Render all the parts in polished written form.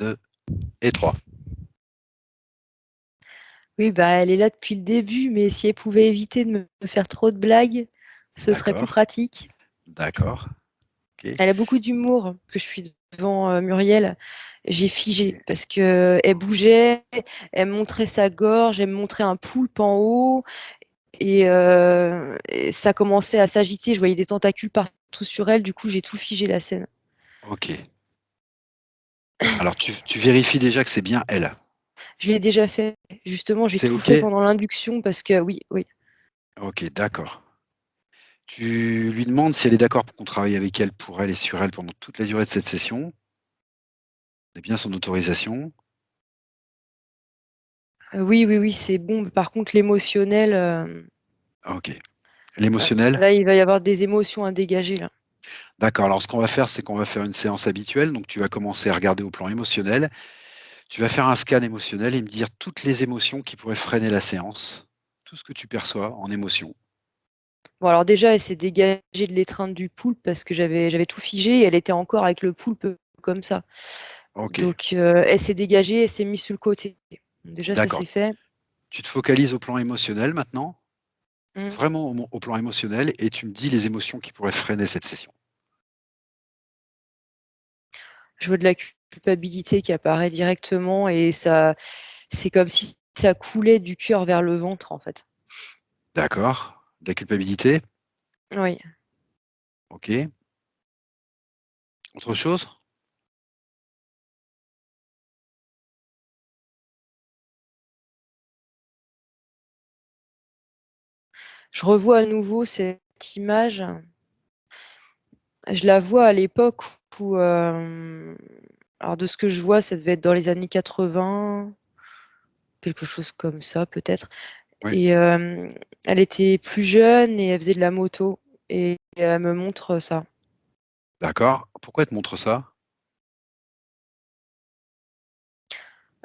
2 et 3. Oui, bah, elle est là depuis le début, mais si elle pouvait éviter de me faire trop de blagues, ce serait plus D'accord, pratique. d'accord. OK, Elle a beaucoup d'humour, que je suis devant Muriel. J'ai figé OK, parce qu'elle OK. bougeait, elle montrait sa gorge, elle me montrait un poulpe en haut et ça commençait à s'agiter. Je voyais des tentacules partout sur elle, du coup j'ai tout figé la scène. OK. Alors tu vérifies déjà que c'est bien elle? Je l'ai déjà fait. Justement, j'ai C'est tout OK? fait pendant l'induction parce que oui, oui. OK, d'accord. Tu lui demandes si elle est d'accord pour qu'on travaille avec elle, pour elle et sur elle pendant toute la durée de cette session. C'est bien son autorisation. Oui, oui, oui, c'est bon. Par contre, l'émotionnel, OK. L'émotionnel? là, il va y avoir des émotions à dégager là. D'accord, alors ce qu'on va faire, c'est qu'on va faire une séance habituelle, donc tu vas commencer à regarder au plan émotionnel. Tu vas faire un scan émotionnel et me dire toutes les émotions qui pourraient freiner la séance, tout ce que tu perçois en émotion. Bon, alors déjà, elle s'est dégagée de l'étreinte du poulpe parce que j'avais tout figé et elle était encore avec le poulpe comme ça. OK, Donc, elle s'est dégagée, elle s'est mise sur le côté. Déjà, ça d'accord. c'est fait. Tu te focalises au plan émotionnel maintenant, Mm. vraiment au plan émotionnel, et tu me dis les émotions qui pourraient freiner cette session. Je veux de la culpabilité qui apparaît directement et ça, c'est comme si ça coulait du cœur vers le ventre en fait. D'accord. De la culpabilité? Oui. OK. Autre chose? Je revois à nouveau cette image. Je la vois à l'époque où, alors de ce que je vois, ça devait être dans les années 80, quelque chose comme ça peut-être. Oui. Et elle était plus jeune et elle faisait de la moto. Et elle me montre ça. D'accord. Pourquoi elle te montre ça?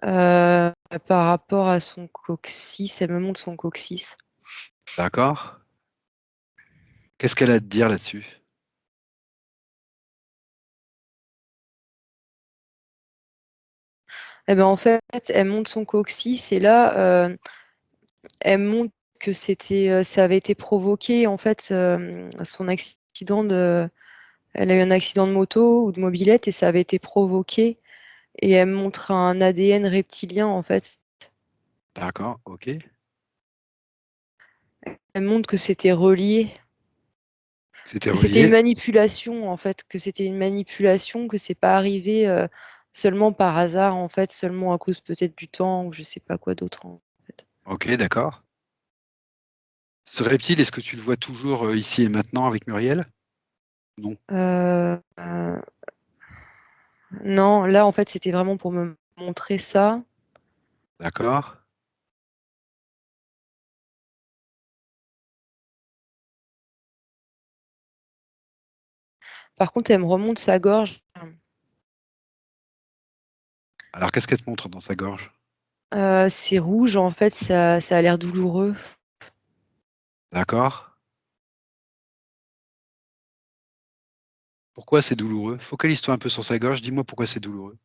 Euh, Par rapport à son coccyx, elle me montre son coccyx. D'accord. Qu'est-ce qu'elle a à te dire là-dessus? Et ben en fait, elle montre son coccyx et là, elle montre que ça avait été provoqué en fait son accident elle a eu un accident de moto ou de mobilette et ça avait été provoqué. Et elle me montre un ADN reptilien en fait. D'accord, OK. Elle montre que c'était relié, C'était que c'était une relié? manipulation en fait, que c'était une manipulation, que c'est pas arrivé seulement par hasard en fait, seulement à cause peut-être du temps ou je sais pas quoi d'autre en fait. OK, d'accord. Ce reptile, est-ce que tu le vois toujours, ici et maintenant avec Muriel? Non? Euh, euh, non, là en fait c'était vraiment pour me montrer ça. D'accord. Par contre, elle me remonte sa gorge. Alors qu'est-ce qu'elle te montre dans sa gorge? C'est rouge en fait, ça a l'air douloureux. D'accord. Pourquoi c'est douloureux? Focalise-toi un peu sur sa gorge, dis-moi pourquoi c'est douloureux?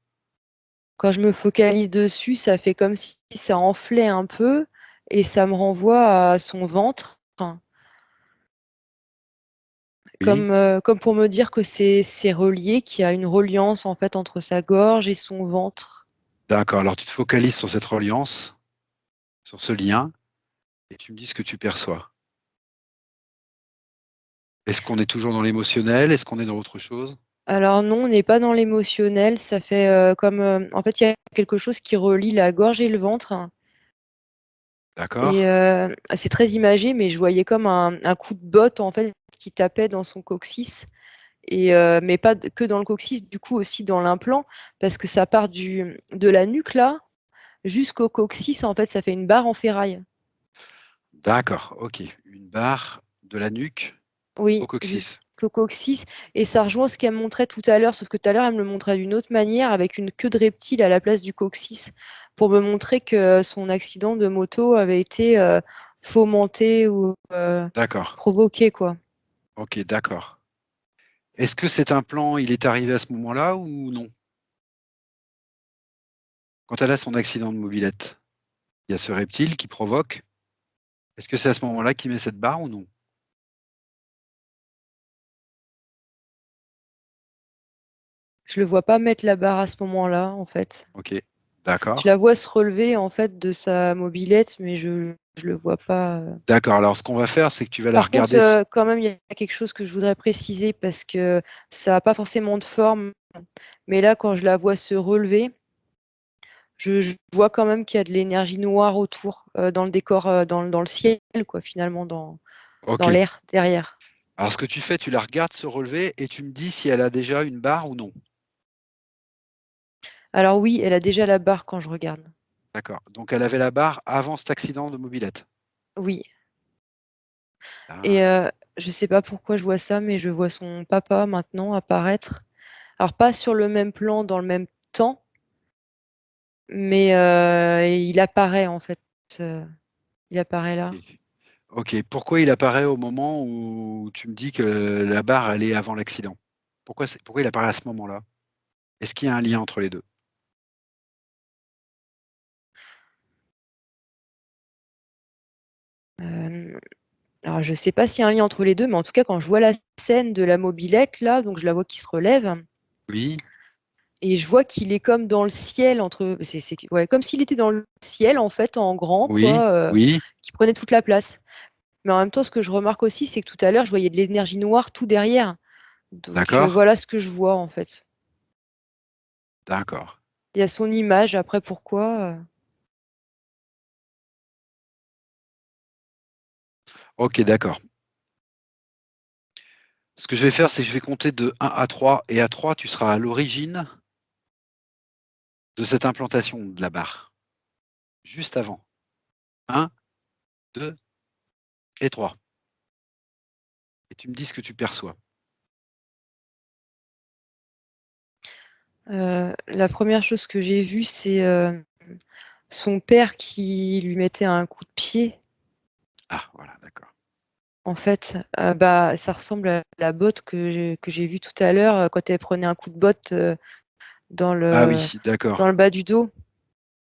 Quand je me focalise dessus, ça fait comme si ça enflait un peu et ça me renvoie à son ventre, Oui. comme pour me dire que c'est relié, qu'il y a une reliance en fait entre sa gorge et son ventre. D'accord, alors tu te focalises sur cette reliance, sur ce lien, et tu me dis ce que tu perçois. Est-ce qu'on est toujours dans l'émotionnel? Est-ce qu'on est dans autre chose? Alors non, on n'est pas dans l'émotionnel, ça fait comme en fait il y a quelque chose qui relie la gorge et le ventre. D'accord, Et c'est très imagé, mais je voyais comme un coup de botte en fait qui tapait dans son coccyx. Et mais pas que dans le coccyx, du coup aussi dans l'implant, parce que ça part de la nuque là jusqu'au coccyx, en fait, ça fait une barre en ferraille. d'accord, OK. Une barre de la nuque au Oui, coccyx. jusqu'au coccyx. Et ça rejoint ce qu'elle me montrait tout à l'heure, sauf que tout à l'heure, elle me le montrait d'une autre manière, avec une queue de reptile à la place du coccyx, pour me montrer que son accident de moto avait été fomenté ou D'accord, provoqué, quoi. OK, d'accord. Est-ce que cet implant, il est arrivé à ce moment-là ou non? Quand elle a son accident de mobilette, il y a ce reptile qui provoque. Est-ce que c'est à ce moment-là qu'il met cette barre ou non? Je le vois pas mettre la barre à ce moment-là, en fait. OK, Je la d'accord. vois se relever, en fait, de sa mobilette, mais je le vois pas. D'accord, alors ce qu'on va faire, c'est que tu vas la Par contre, regarder s quand même, il y a quelque chose que je voudrais préciser parce que ça a pas forcément de forme, mais là, quand je la vois se relever, je vois quand même qu'il y a de l'énergie noire autour, dans le décor, dans le ciel, quoi, finalement, dans OK. l'air derrière. Alors ce que tu fais, tu la regardes se relever et tu me dis si elle a déjà une barre ou non? Alors oui, elle a déjà la barre quand je regarde. D'accord, donc elle avait la barre avant cet accident de mobilette? Oui. Et D'accord, je sais pas pourquoi je vois ça, mais je vois son papa maintenant apparaître. Alors pas sur le même plan, dans le même temps, mais il apparaît en fait, heu, il apparaît OK. là. OK. Pourquoi il apparaît au moment où tu me dis que la barre, elle est avant l'accident? Pourquoi il apparaît à ce moment-là? Est-ce qu'il y a un lien entre les 2? Hem, alors je sais pas s'il y a un lien entre les 2, mais en tout cas quand je vois la scène de la mobilette là, donc je la vois qui se relève Oui, et je vois qu'il est comme dans le ciel entre c'est ouais, comme s'il était dans le ciel en fait en grand oui, quoi, oui, qui prenait toute la place. Mais en même temps, ce que je remarque aussi, c'est que tout à l'heure, je voyais de l'énergie noire tout derrière. Donc d'accord, voilà ce que je vois, en fait. d'accord. Il y a son image, après pourquoi, OK, d'accord. Ce que je vais faire, c'est que je vais compter de 1 à 3 et à 3, tu seras à l'origine de cette implantation de la barre, juste avant. 1, 2 et 3 et tu me dis ce que tu perçois. la première chose que j'ai vue, c'est, son père qui lui mettait un coup de pied. Ah voilà, d'accord. En fait, bah, ça ressemble à la botte que j'ai vue tout à l'heure, quand elle prenait un coup de botte, dans Ah le oui, d'accord, dans le bas du dos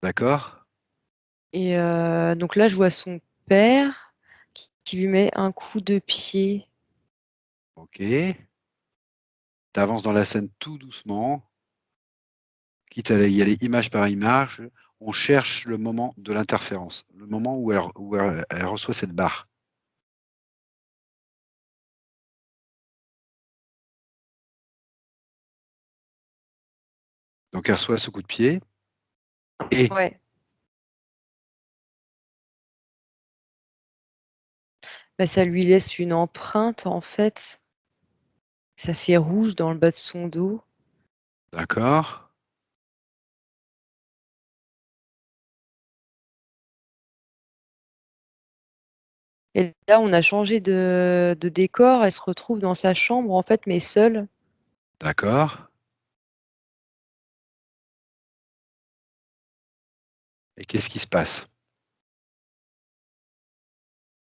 d'accord, et donc là, je vois son père qui lui met un coup de pied. OK. Tu avances dans la scène tout doucement, quitte à y aller image par image. On cherche le moment de l'interférence, le moment où elle reçoit cette barre. Donc elle reçoit ce coup de pied et Ouais, bah, ça lui laisse une empreinte, en fait. Ça fait rouge dans le bas de son dos d'accord, et là, on a changé de décor. Elle se retrouve dans sa chambre, en fait, mais seule. d'accord et qu'est-ce qui se passe?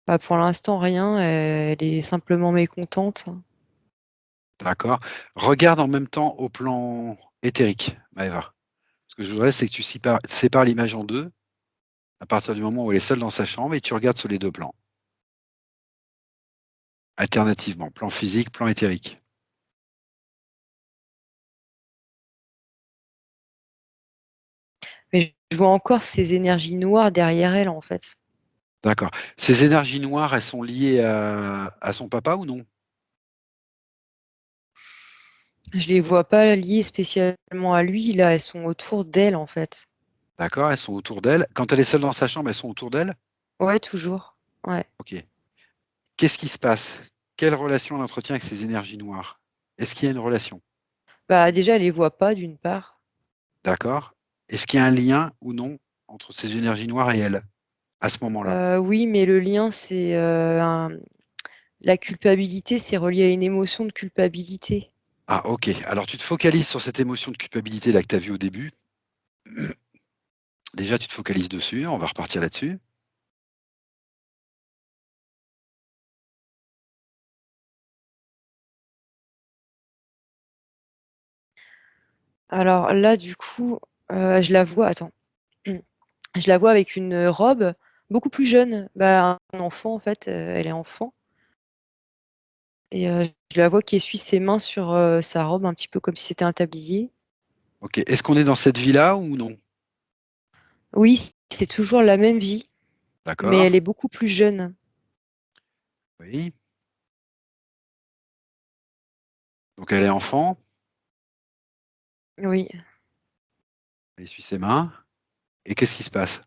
Bah, pour l'instant, rien, elle est simplement mécontente. D'accord. Regarde en même temps au plan éthérique, Maëva. Ce que je voudrais, c'est que tu sépares l'image en 2 à partir du moment où elle est seule dans sa chambre et tu regardes sur les 2 plans, alternativement, plan physique, plan éthérique. Mais je vois encore ces énergies noires derrière elle, en fait. D'accord. Ces énergies noires, elles sont liées à son papa ou non? Je les vois pas liées spécialement à lui, là, elles sont autour d'elle, en fait. D'accord, elles sont autour d'elle. Quand elle est seule dans sa chambre, elles sont autour d'elle? Ouais, toujours. Ouais. OK. Qu'est-ce qui se passe? Quelle relation elle entretient avec ces énergies noires? Est-ce qu'il y a une relation? Bah, déjà, elle les voit pas, d'une part. D'accord. Est-ce qu'il y a un lien ou non entre ces énergies noires et elle, à ce moment-là? Oui, mais le lien, c'est, la culpabilité, c'est relié à une émotion de culpabilité. Ah OK. Alors tu te focalises sur cette émotion de culpabilité là que tu as vue au début. Déjà, tu te focalises dessus, on va repartir là-dessus. Alors là, du coup, Je la vois, attends, je la vois avec une robe beaucoup plus jeune. Bah, un enfant, en fait, elle est enfant. Et je la vois qui essuie ses mains sur sa robe, un petit peu comme si c'était un tablier. Ok. Est-ce qu'on est dans cette vie-là ou non? Oui, c'est toujours la même vie, mais D'accord. elle est beaucoup plus jeune. Oui. Donc elle est enfant, Oui. elle essuie ses mains. Et qu'est-ce qui se passe?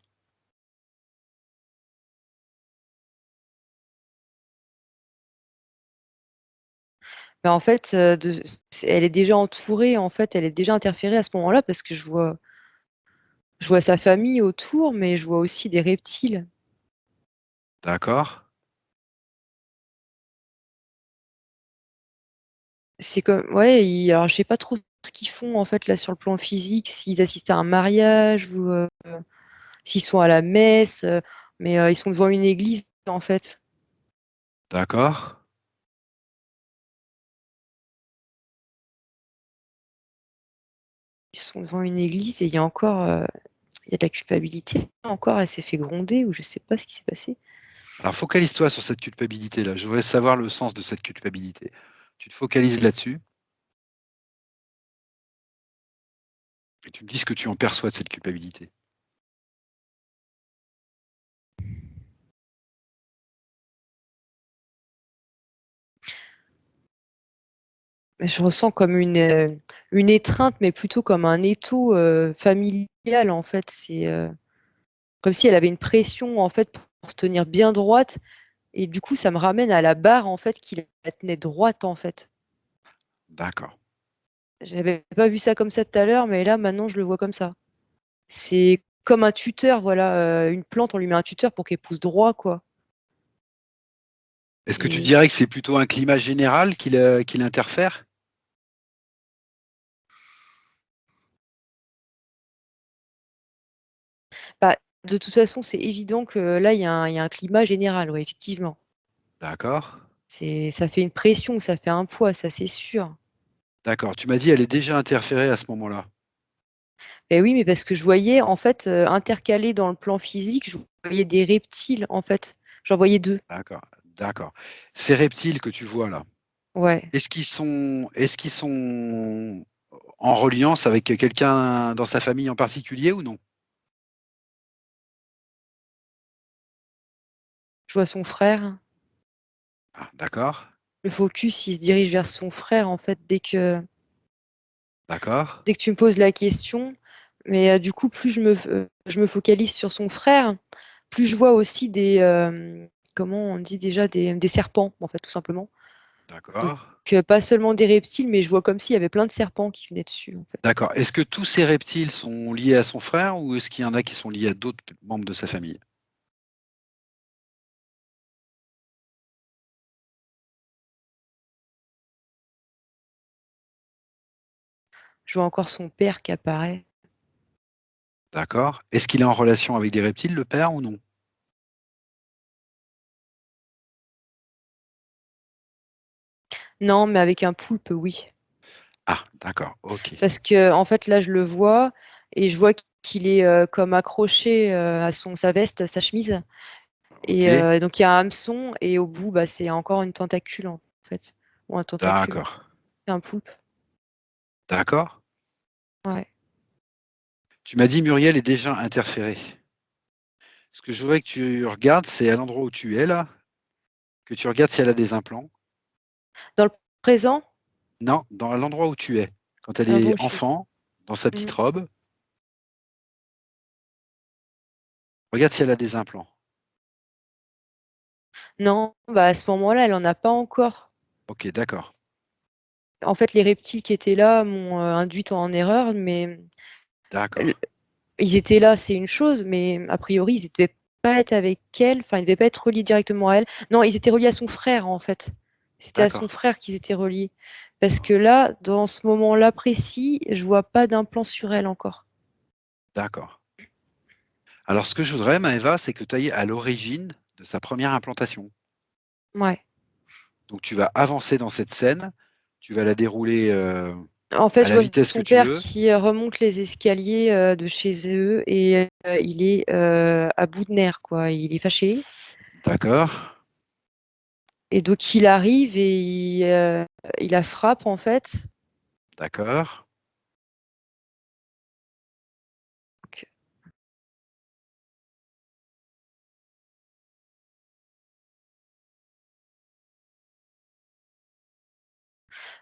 Bah, en fait, elle est déjà entourée, en fait, elle est déjà interférée à ce moment-là parce que je vois sa famille autour, mais je vois aussi des reptiles. D'accord. C'est comme, ouais, alors je sais pas trop ce qu'ils font en fait là sur le plan physique, s'ils assistent à un mariage ou s'ils sont à la messe, mais ils sont devant une église en fait. D'accord. Ils sont devant une église et il y a encore, il y a de la culpabilité encore. Elle s'est fait gronder ou je sais pas ce qui s'est passé. Alors focalise-toi sur cette culpabilité-là. Je voudrais savoir le sens de cette culpabilité. Tu te focalises là-dessus et tu me dis ce que tu en perçois de cette culpabilité. Je ressens comme une étreinte, mais plutôt comme un étau familial en fait. C'est comme si elle avait une pression en fait pour se tenir bien droite. Et du coup, ça me ramène à la barre en fait qui la tenait droite en fait. D'accord. J'avais pas vu ça comme ça tout à l'heure, mais là maintenant je le vois comme ça. C'est comme un tuteur, voilà, une plante, on lui met un tuteur pour qu'elle pousse droit, quoi. Est-ce que tu Et dirais que c'est plutôt un climat général qui l'interfère? bah, de toute façon, c'est évident que là, il y a un climat général, ouais, effectivement. D'accord. Ça fait une pression, ça fait un poids, ça c'est sûr. D'accord. Tu m'as dit elle est déjà interférée à ce moment-là. Et oui, mais parce que je voyais, en fait, intercalé dans le plan physique, je voyais des reptiles, en fait. J'en voyais deux. D'accord. D'accord. Ces reptiles que tu vois là, Ouais. est-ce qu'ils sont en reliance avec quelqu'un dans sa famille en particulier ou non? Je vois son frère. Ah, d'accord. Le focus, il se dirige vers son frère, en fait, D'accord. dès que tu me poses la question. Mais du coup, plus je me focalise sur son frère, plus je vois aussi comment on dit déjà, des serpents, en fait, tout simplement. Donc, D'accord. pas seulement des reptiles, mais je vois comme s'il y avait plein de serpents qui venaient dessus, en fait. D'accord. Est-ce que tous ces reptiles sont liés à son frère ou est-ce qu'il y en a qui sont liés à d'autres membres de sa famille? Je vois encore son père qui apparaît. D'accord. Est-ce qu'il est en relation avec des reptiles, le père, ou non? Non, mais avec un poulpe, oui. Ah, d'accord, OK. Parce que en fait, là, je le vois et je vois qu'il est comme accroché à sa veste, sa chemise. Et OK, donc, il y a un hameçon et au bout, bah, c'est encore une tentacule, en fait. Ou un tentacule. d'accord, C'est un poulpe. d'accord. Ouais. Tu m'as dit Muriel est déjà interférée. Ce que je voudrais que tu regardes, c'est à l'endroit où tu es là, que tu regardes si elle a des implants. Dans le présent, Non, dans l'endroit où tu es, quand elle à l'endroit est où je suis. enfant, dans sa petite Mhm. robe, regarde si elle a des implants. Non, bah, à ce moment-là, elle en a pas encore. OK, d'accord, En fait, les reptiles qui étaient là m'ont induite en erreur, mais d'accord, euh, ils étaient là, c'est une chose, mais a priori, ils ne devaient pas être avec elle, enfin, ils ne devaient pas être reliés directement à elle. Non, ils étaient reliés à son frère, en fait. C'était à son d'accord, frère qu'ils étaient reliés. Parce que là, dans ce moment-là précis, je vois pas d'implant sur elle encore. d'accord. Alors ce que je voudrais, Maëva, c'est que tu ailles à l'origine de sa première implantation. Ouais. Donc tu vas avancer dans cette scène, tu vas la dérouler, En fait, à je la vois vitesse que son tu père veux. qui remonte les escaliers de chez eux et il est à bout de nerfs, quoi. Il est fâché. D'accord, Et donc, il arrive et il la frappe, en fait. d'accord. Donc,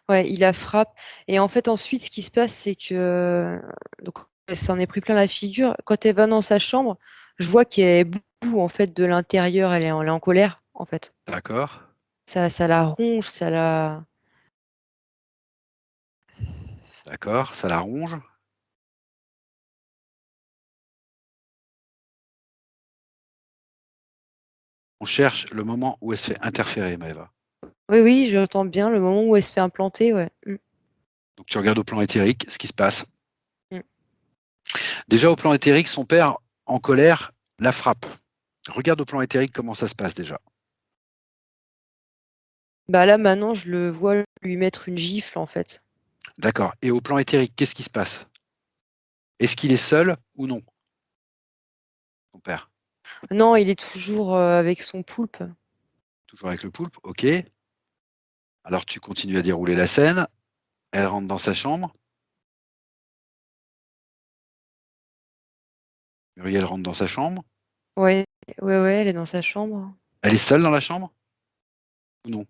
ouais, il la frappe. Et en fait, ensuite, ce qui se passe, c'est que donc, elle s'en est pris plein la figure. Quand elle va dans sa chambre, je vois qu'elle est bout, en fait, de l'intérieur. Elle est en colère, en fait. D'accord, Ça la ronge, ça la... d'accord, ça la ronge. On cherche le moment où elle se fait interférer, Maëva. Oui, oui, j'entends bien le moment où elle se fait implanter, ouais. Donc tu regardes au plan éthérique ce qui se passe. Mm. Déjà au plan éthérique, son père, en colère, la frappe. Regarde au plan éthérique comment ça se passe déjà. Bah là, maintenant, je le vois lui mettre une gifle, en fait. D'accord. Et au plan éthérique, qu'est-ce qui se passe? Est-ce qu'il est seul ou non, son père? Non, il est toujours avec son poulpe. Toujours avec le poulpe, ok. Alors tu continues à dérouler la scène. Elle rentre dans sa chambre. Muriel rentre dans sa chambre. Ouais, ouais, ouais, elle est dans sa chambre. Elle est seule dans la chambre ou non?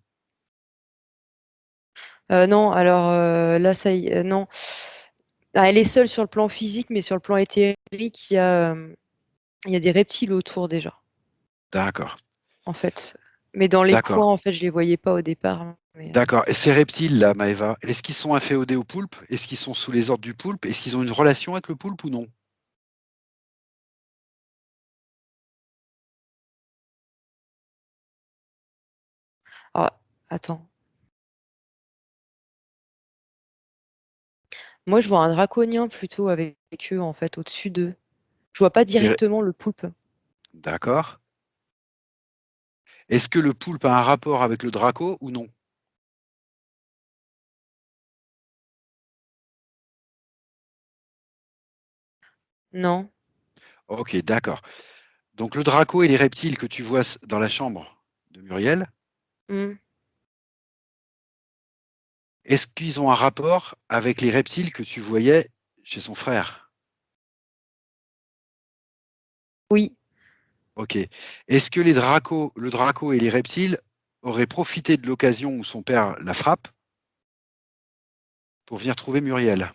Non, alors là, non. Ah, elle est seule sur le plan physique, mais sur le plan éthérique, il y a des reptiles autour déjà, D'accord. en fait. Mais dans les D'accord. coins, en fait, je les voyais pas au départ, hein, mais, D'accord. Et ces reptiles-là, Maëva, est-ce qu'ils sont inféodés au poulpe? Est-ce qu'ils sont sous les ordres du poulpe? Est-ce qu'ils ont une relation avec le poulpe ou non? Ah, attends. Moi, je vois un draconien plutôt avec eux, en fait, au-dessus d'eux. Je vois pas Les- directement le poulpe. D'accord. Est-ce que le poulpe a un rapport avec le draco ou non? Non. Ok, d'accord. Donc le draco et les reptiles que tu vois dans la chambre de Muriel, Hmm. est-ce qu'ils ont un rapport avec les reptiles que tu voyais chez son frère? Oui. Ok. Est-ce que le draco et les reptiles auraient profité de l'occasion où son père la frappe pour venir trouver Muriel?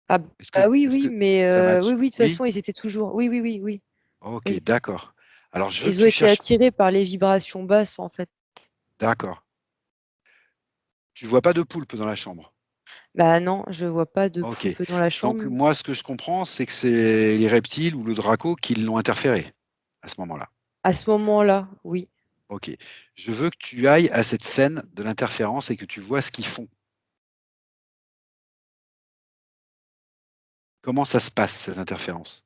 Ah bah oui, Est-ce oui, que mais ça oui, match? oui, de toute Oui? façon, ils étaient toujours. Oui, oui, oui, oui, Ok, oui. d'accord. Alors je veux que Ils ont tu été cherches. attirés par les vibrations basses, en fait. D'accord. Tu vois pas de poulpe dans la chambre. Bah non, je vois pas de Ok. poulpe dans la Donc chambre. moi, ce que je comprends, c'est que c'est les reptiles ou le draco qui l'ont interféré à ce moment-là. À ce moment-là, oui. Ok. Je veux que tu ailles à cette scène de l'interférence et que tu vois ce qu'ils font. Comment ça se passe, cette interférence?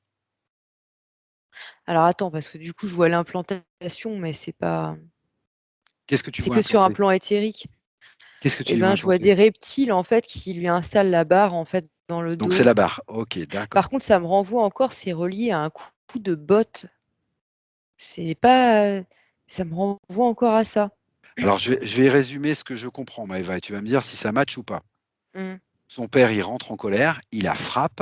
Alors attends, parce que du coup, je vois l'implantation, mais c'est pas. Qu'est-ce que tu C'est vois que sur un implanté? plan éthérique. Qu'est-ce que tu Eh y vois ben, je vois implanté? des reptiles, en fait, qui lui installent la barre, en fait, dans le Donc c'est dos. la barre. Ok, Par d'accord. contre, ça me renvoie encore, c'est relié à un coup de botte. C'est pas. Ça me renvoie encore à ça. Alors je vais résumer ce que je comprends, Maëva, et tu vas me dire si ça match ou pas. Hmm. Son père, il rentre en colère, il la frappe,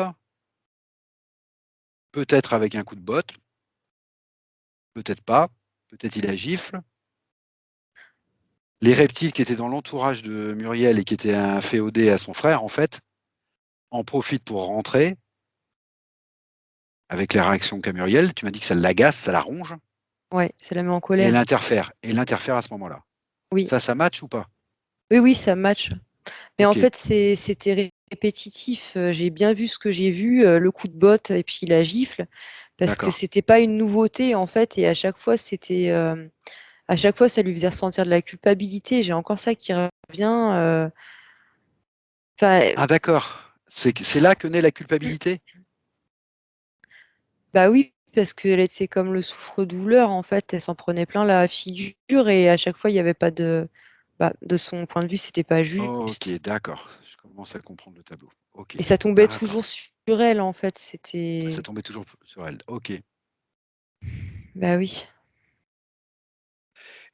peut-être avec un coup de botte, peut-être pas, peut-être il la gifle. Les reptiles qui étaient dans l'entourage de Muriel et qui étaient inféodés à son frère, en fait, en profitent pour rentrer avec les réactions qu'a Muriel. Tu m'as dit que ça l'agace, ça la ronge, Ouais, ça la met en et elle colère. interfère. Et elle interfère à ce moment-là. Oui. Ça match ou pas? Oui, oui, ça match. Mais en Ok, fait, c'était répétitif. J'ai bien vu ce que j'ai vu, le coup de botte et puis la gifle, parce que d'accord. c'était pas une nouveauté en fait, et à chaque fois, ça lui faisait ressentir de la culpabilité. J'ai encore ça qui revient. Enfin, Ah d'accord. C'est là que naît la culpabilité? bah oui, parce qu'elle était comme le souffre-douleur en fait. Elle s'en prenait plein la figure et à chaque fois, il n'y avait pas de, de son point de vue, c'était pas OK, juste. d'accord. Je commence à comprendre le tableau. OK, Et ça tombait d'accord. toujours sur elle, en fait, Ça c'était tombait toujours sur elle. OK. bah, oui.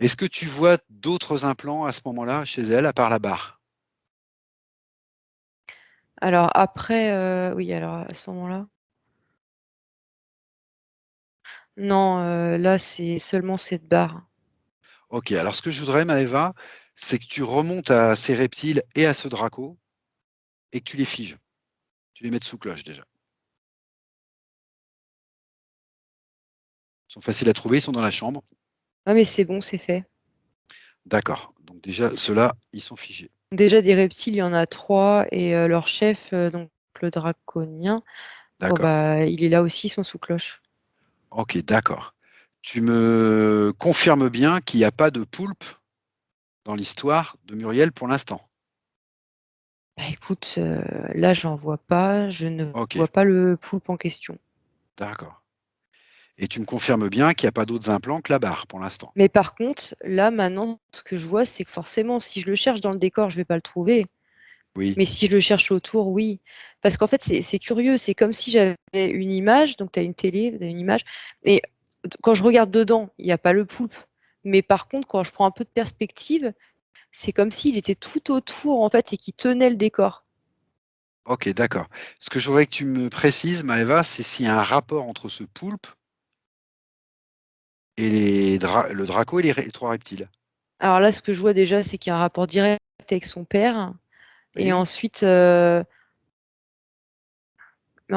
Est-ce que tu vois d'autres implants à ce moment-là chez elle, à part la barre? Alors après, oui, alors à ce moment-là non, là, c'est seulement cette barre. OK, alors ce que je voudrais, Maëva, c'est que tu remontes à ces reptiles et à ce Draco et que tu les figes. Tu les mettes sous cloche déjà. Ils sont faciles à trouver, ils sont dans la chambre. Ah mais c'est bon, c'est fait. D'accord, donc déjà ceux-là, ils sont figés. Déjà des reptiles, il y en a 3 et leur chef, donc le draconien, bon, D'accord. bah, il est là aussi, ils sont sous cloche. OK, d'accord. Tu me confirmes bien qu'il n'y a pas de poulpe dans l'histoire de Muriel pour l'instant? Bah, écoute, là, j'en vois pas, je ne OK, vois pas le poulpe en question. d'accord. Et tu me confirmes bien qu'il n'y a pas d'autres implants que la barre pour l'instant? Mais par contre, là, maintenant, ce que je vois, c'est que forcément, si je le cherche dans le décor, je vais pas le trouver. Oui, Mais si je le cherche autour, oui. Parce qu'en fait, c'est curieux, c'est comme si j'avais une image, donc tu as une télé, tu as une image et quand je regarde dedans, il y a pas le poulpe. Mais par contre, quand je prends un peu de perspective, c'est comme s'il était tout autour, en fait, et qu'il tenait le décor. OK, d'accord. Ce que je voudrais que tu me précises, Maëva, c'est s'il y a un rapport entre ce poulpe et le draco et les 3 reptiles? Alors là, ce que je vois déjà, c'est qu'il y a un rapport direct avec son père et Oui? ensuite, mais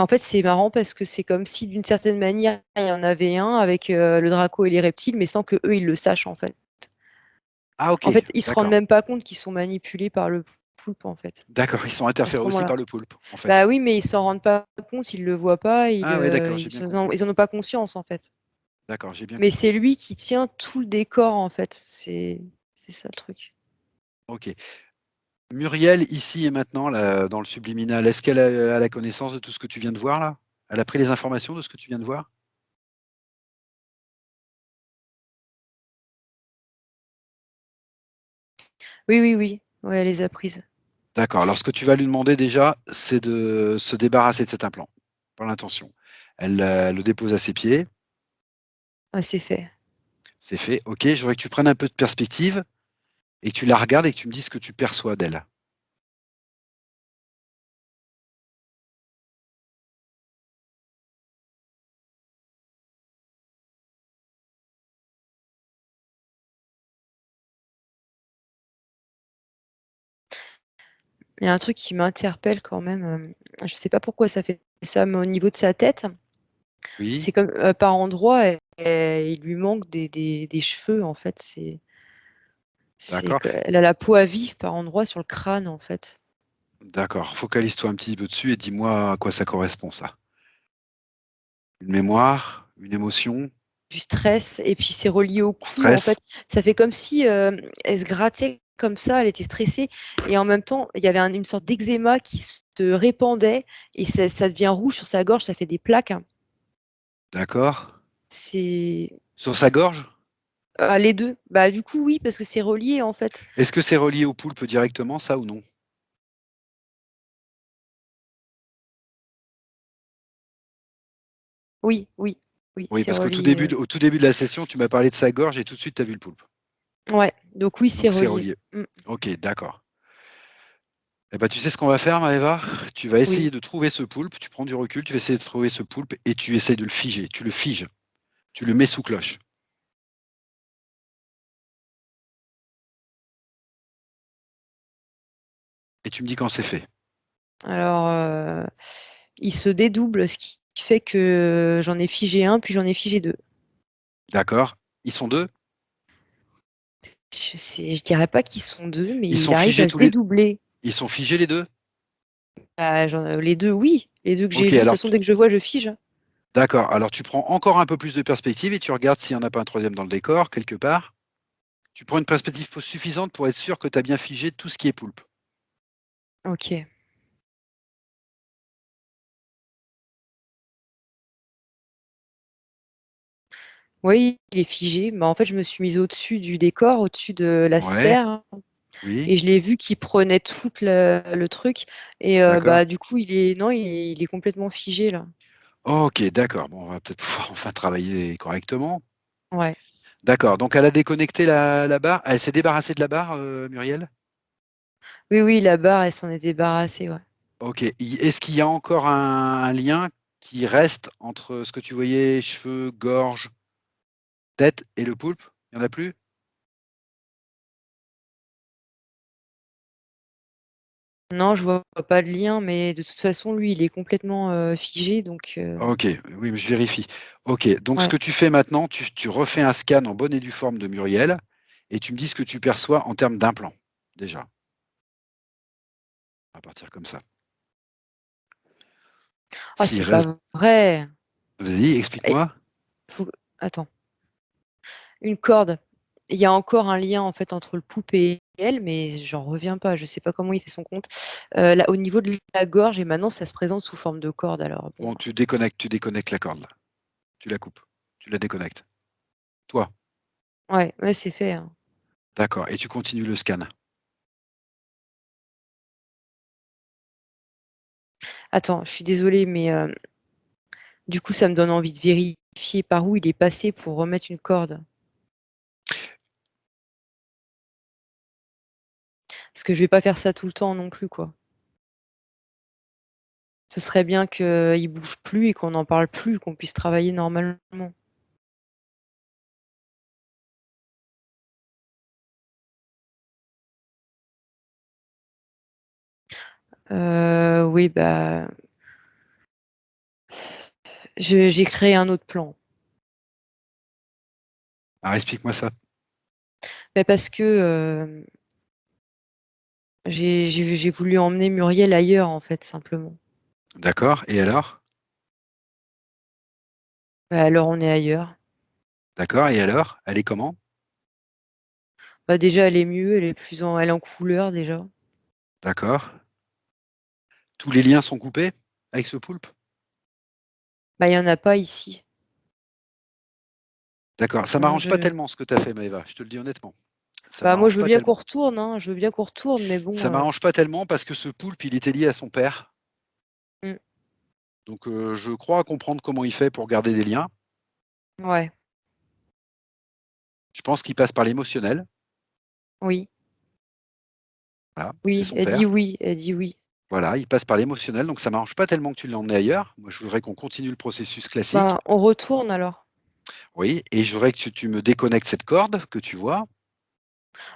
en fait, c'est marrant parce que c'est comme si d'une certaine manière, il y en avait un avec, le draco et les reptiles, mais sans qu'eux, ils le sachent, en fait. Ah OK, En fait, ils se rendent d'accord. même pas compte qu'ils sont manipulés par le poulpe, en fait, D'accord, ils sont à ce interférés aussi moment-là. par le poulpe, en fait? Bah oui, mais ils s'en rendent pas compte, ils le voient pas, Ah ouais, d'accord, j'ai bien compris. ils en ont pas conscience, en fait. D'accord, j'ai bien Mais compris. c'est lui qui tient tout le décor, en fait, c'est ça le truc. OK. Muriel, ici et maintenant, là, dans le subliminal, est-ce qu'elle a la connaissance de tout ce que tu viens de voir là? Elle a pris les informations de ce que tu viens de voir? Oui, oui, oui, ouais, elle les a prises. D'accord, alors ce que tu vas lui demander déjà, c'est de se débarrasser de cet implant, pas l'intention. Elle, le dépose à ses pieds, Ah, c'est fait. c'est fait. OK, je voudrais que tu prennes un peu de perspective et que tu la regardes et que tu me dises ce que tu perçois d'elle. Il y a un truc qui m'interpelle quand même, je sais pas pourquoi ça fait ça, mais au niveau de sa tête, Oui, c'est comme, par endroits, il lui manque des cheveux, en fait, c'est d'accord, que elle a la peau à vif par endroits sur le crâne, en fait. d'accord. Focalise-toi un petit peu dessus et dis-moi à quoi ça correspond ça. Une mémoire, une émotion, Du stress et puis c'est relié au du cou, en stress? fait. Ça fait comme si, elle se grattait comme ça, elle était stressée et en même temps, il y avait une sorte d'eczéma qui se répandait et ça devient rouge sur sa gorge, ça fait des plaques, hein. D'accord. C'est Sur sa gorge? les 2. Bah, du coup, oui, parce que c'est relié, en fait. Est-ce que c'est relié au poulpe directement, ça ou non? Oui, oui, oui, Oui, c'est parce relié, au tout début de la session, tu m'as parlé de sa gorge et tout de suite tu as vu le poulpe. ouais, donc oui, c'est Donc c'est relié. relié. Mmh, OK, d'accord. Eh ben, tu sais ce qu'on va faire, Maëva? Tu vas essayer oui. de trouver ce poulpe, tu prends du recul, tu vas essayer de trouver ce poulpe et tu essaies de le figer. Tu le figes, tu le mets sous cloche et tu me dis quand c'est fait. Alors, il se dédouble, ce qui fait que j'en ai figé un, puis j'en ai figé 2. D'accord? Ils sont 2. Je dirais pas qu'ils sont 2, mais Ils il sont arrive figés à se tous les dédoubler. ils sont figés les 2. Bah, les 2, oui, les 2 que j'ai OK, vus, de toute alors façon, tu dès que je vois, je fige. d'accord, alors tu prends encore un peu plus de perspective et tu regardes s'il y en a pas un troisième dans le décor, quelque part. Tu prends une perspective suffisante pour être sûr que tu as bien figé tout ce qui est poulpe. OK. Oui, il est figé. Bah, en fait, je me suis mise au-dessus du décor, au-dessus de la Ouais, sphère. Oui, et je l'ai vu qui prenait tout le truc et d'accord. bah, du coup, il est non, il est complètement figé là. OK, d'accord. Bon, on va peut-être pouvoir enfin travailler correctement. Ouais. D'accord, donc elle a déconnecté la barre? Elle s'est débarrassée de la barre, Muriel? Oui, oui, la barre, elle s'en est débarrassée, ouais. OK. Est-ce qu'il y a encore un lien qui reste entre ce que tu voyais, cheveux, gorge, tête et le poulpe? Il y en a plus? Non, je vois pas de lien, mais de toute façon, lui, il est complètement, figé donc OK, oui, mais je vérifie. OK, donc ce ouais. que tu fais maintenant, tu refais un scan en bonne et due forme de Muriel et tu me dis ce que tu perçois en termes d'implants, déjà. On va partir comme ça. Ah, S'il c'est reste pas vrai! Vas-y, Et explique-moi. faut attends, une corde. Il y a encore un lien, en fait, entre le poulpe et elle, mais j'en reviens pas. Je sais pas comment il fait son compte. Là, au niveau de la gorge et maintenant, ça se présente sous forme de corde alors bon, Bon, tu déconnectes la corde là. Tu la coupes. Tu la déconnectes. Toi, ouais, ouais, c'est fait, hein. d'accord, et tu continues le scan. Attends, je suis désolée, mais du coup, ça me donne envie de vérifier par où il est passé pour remettre une corde. Parce que je vais pas faire ça tout le temps non plus, quoi. Ce serait bien qu'il bouge plus et qu'on n'en parle plus, qu'on puisse travailler normalement. Oui, bah, j'ai créé un autre plan. Alors explique-moi ça. Bah, parce que, j'ai voulu emmener Muriel ailleurs, en fait, simplement. D'accord, et alors? Bah, alors on est ailleurs. D'accord, et alors? Elle est comment? Bah, déjà, elle est mieux, elle est en couleur déjà. D'accord. Tous les liens sont coupés avec ce poulpe? Bah, il y en a pas ici. D'accord, ça Non, m'arrange pas je tellement ce que tu as fait Maëva, je te le dis honnêtement. Ça bah, moi, m'arrange je veux pas bien qu'on tellement. retourne, hein, je veux bien qu'on retourne, mais bon, Ça m'arrange pas tellement parce que ce poulpe, il était lié à son père. mmh, Donc je crois comprendre comment il fait pour garder des liens. ouais, Je pense qu'il passe par l'émotionnel. oui, Voilà, c'est oui, son elle dit père. oui, elle dit oui. Voilà, il passe par l'émotionnel, donc ça m'arrange pas tellement que tu l'emmènes ailleurs. Moi, je voudrais qu'on continue le processus classique. Bah, on retourne alors. Oui, et je voudrais que tu me déconnectes cette corde que tu vois.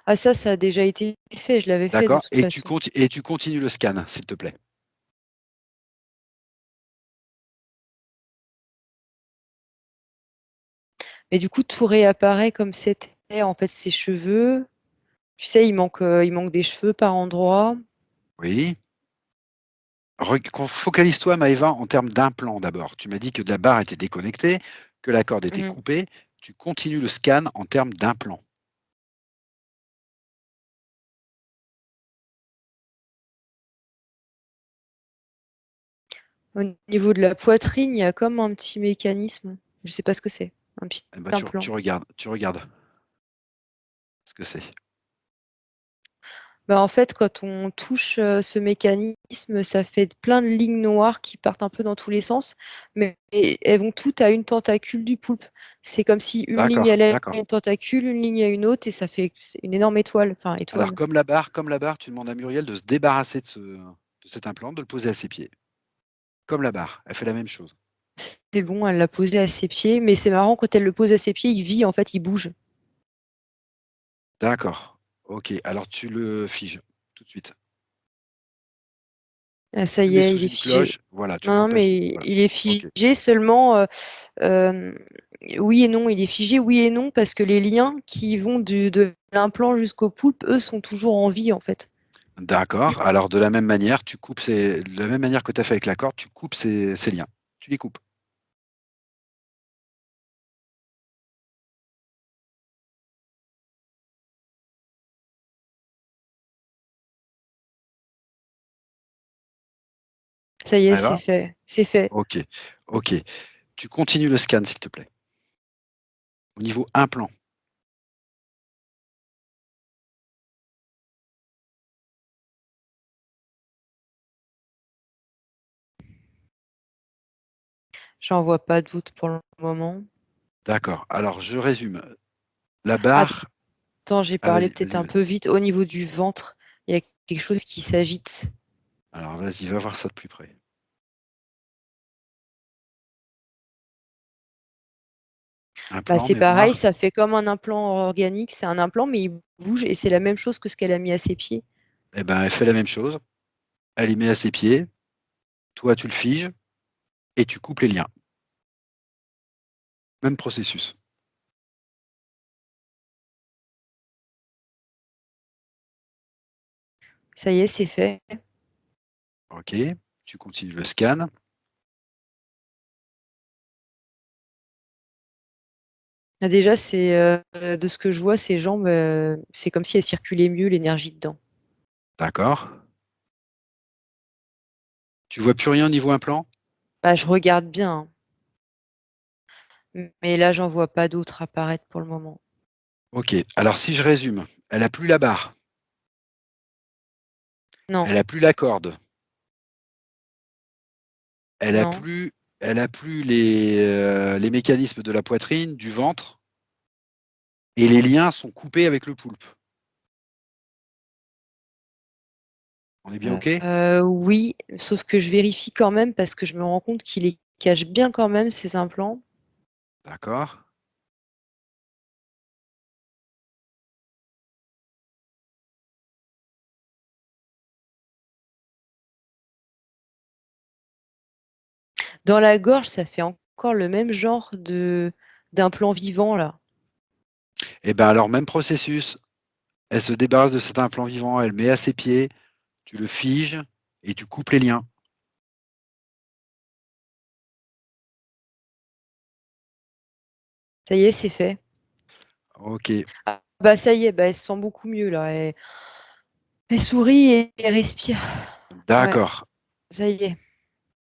Ah ça a déjà été fait, je l'avais fait de D'accord, toute et tu façon. conti et tu continues le scan, s'il te plaît. Mais du coup, tout réapparaît comme c'était, en fait, ses cheveux. Tu sais, il manque des cheveux par endroit. Oui. Focalise-toi, Maëva, en termes d'implant d'abord. Tu m'as dit que la barre était déconnectée, que la corde était Mmh. coupée. Tu continues le scan en termes d'implant. Au niveau de la poitrine, il y a comme un petit mécanisme. Je sais pas ce que c'est, un petit Eh ben, tu implant. regardes ce que c'est. Bah, en fait, quand on touche, ce mécanisme, ça fait plein de lignes noires qui partent un peu dans tous les sens, mais et elles vont toutes à une tentacule du poulpe. C'est comme si une ligne D'accord, allait à d'accord. une tentacule, une ligne à une autre et ça fait c'est une énorme étoile, enfin Alors étoile. comme la barre, tu demandes à Muriel de se débarrasser de cet implant, de le poser à ses pieds. Comme la barre, elle fait la même chose. C'est bon, elle l'a posé à ses pieds, mais c'est marrant quand elle le pose à ses pieds, il vit en fait, il bouge. D'accord. OK, alors tu le figes tout de suite. Ah ça Tu le y mets est, sous il est une figé. cloche, voilà, tu Non, le non, remplaces mais voilà. il est OK, figé seulement, hem, oui et non, il est figé, oui et non, parce que les liens qui vont de l'implant jusqu'au poulpe, eux, sont toujours en vie, en fait. d'accord. Alors de la même manière, de la même manière que tu as fait avec la corde, tu coupes ces liens. Tu les coupes. Ça y est, Ça c'est va? fait, c'est fait. OK, OK. Tu continues le scan, s'il te plaît. Au niveau implant. J'en vois pas d'autres pour le moment. D'accord. Alors je résume. La barre Attends, j'ai ah parlé vas-y, peut-être vas-y, un vas-y. peu vite. Au niveau du ventre, il y a quelque chose qui s'agite. Alors vas-y, va voir ça de plus près. Un Bah, plan, c'est pareil, mémoire? ça fait comme un implant organique. C'est un implant, mais il bouge et c'est la même chose que ce qu'elle a mis à ses pieds. Eh ben, elle fait la même chose. Elle y met à ses pieds. Toi, tu le figes et tu coupes les liens. Même processus. Ça y est, c'est fait. OK. Tu continues le scan. Ah, déjà, de ce que je vois, ses jambes, c'est comme si elles circulaient mieux l'énergie dedans. D'accord. Tu vois plus rien au niveau implant? Bah, je regarde bien, hein, mais là, j'en vois pas d'autres apparaître pour le moment. OK. Alors si je résume, elle a plus la barre, Non, elle a plus la corde, elle a non. plus les mécanismes de la poitrine, du ventre et les liens sont coupés avec le poulpe. On est bien OK? Oui, sauf que je vérifie quand même parce que je me rends compte qu'il les cache bien quand même, ces implants. D'accord. Dans la gorge, ça fait encore le même genre d'implant vivant, là. Et ben alors même processus, elle se débarrasse de cet implant vivant, elle met à ses pieds, tu le figes et tu coupes les liens. Ça y est, c'est fait. OK. Ah, bah, ça y est, bah, elle se sent beaucoup mieux, là. Elle sourit et elle respire. Ouais, D'accord. ça y est.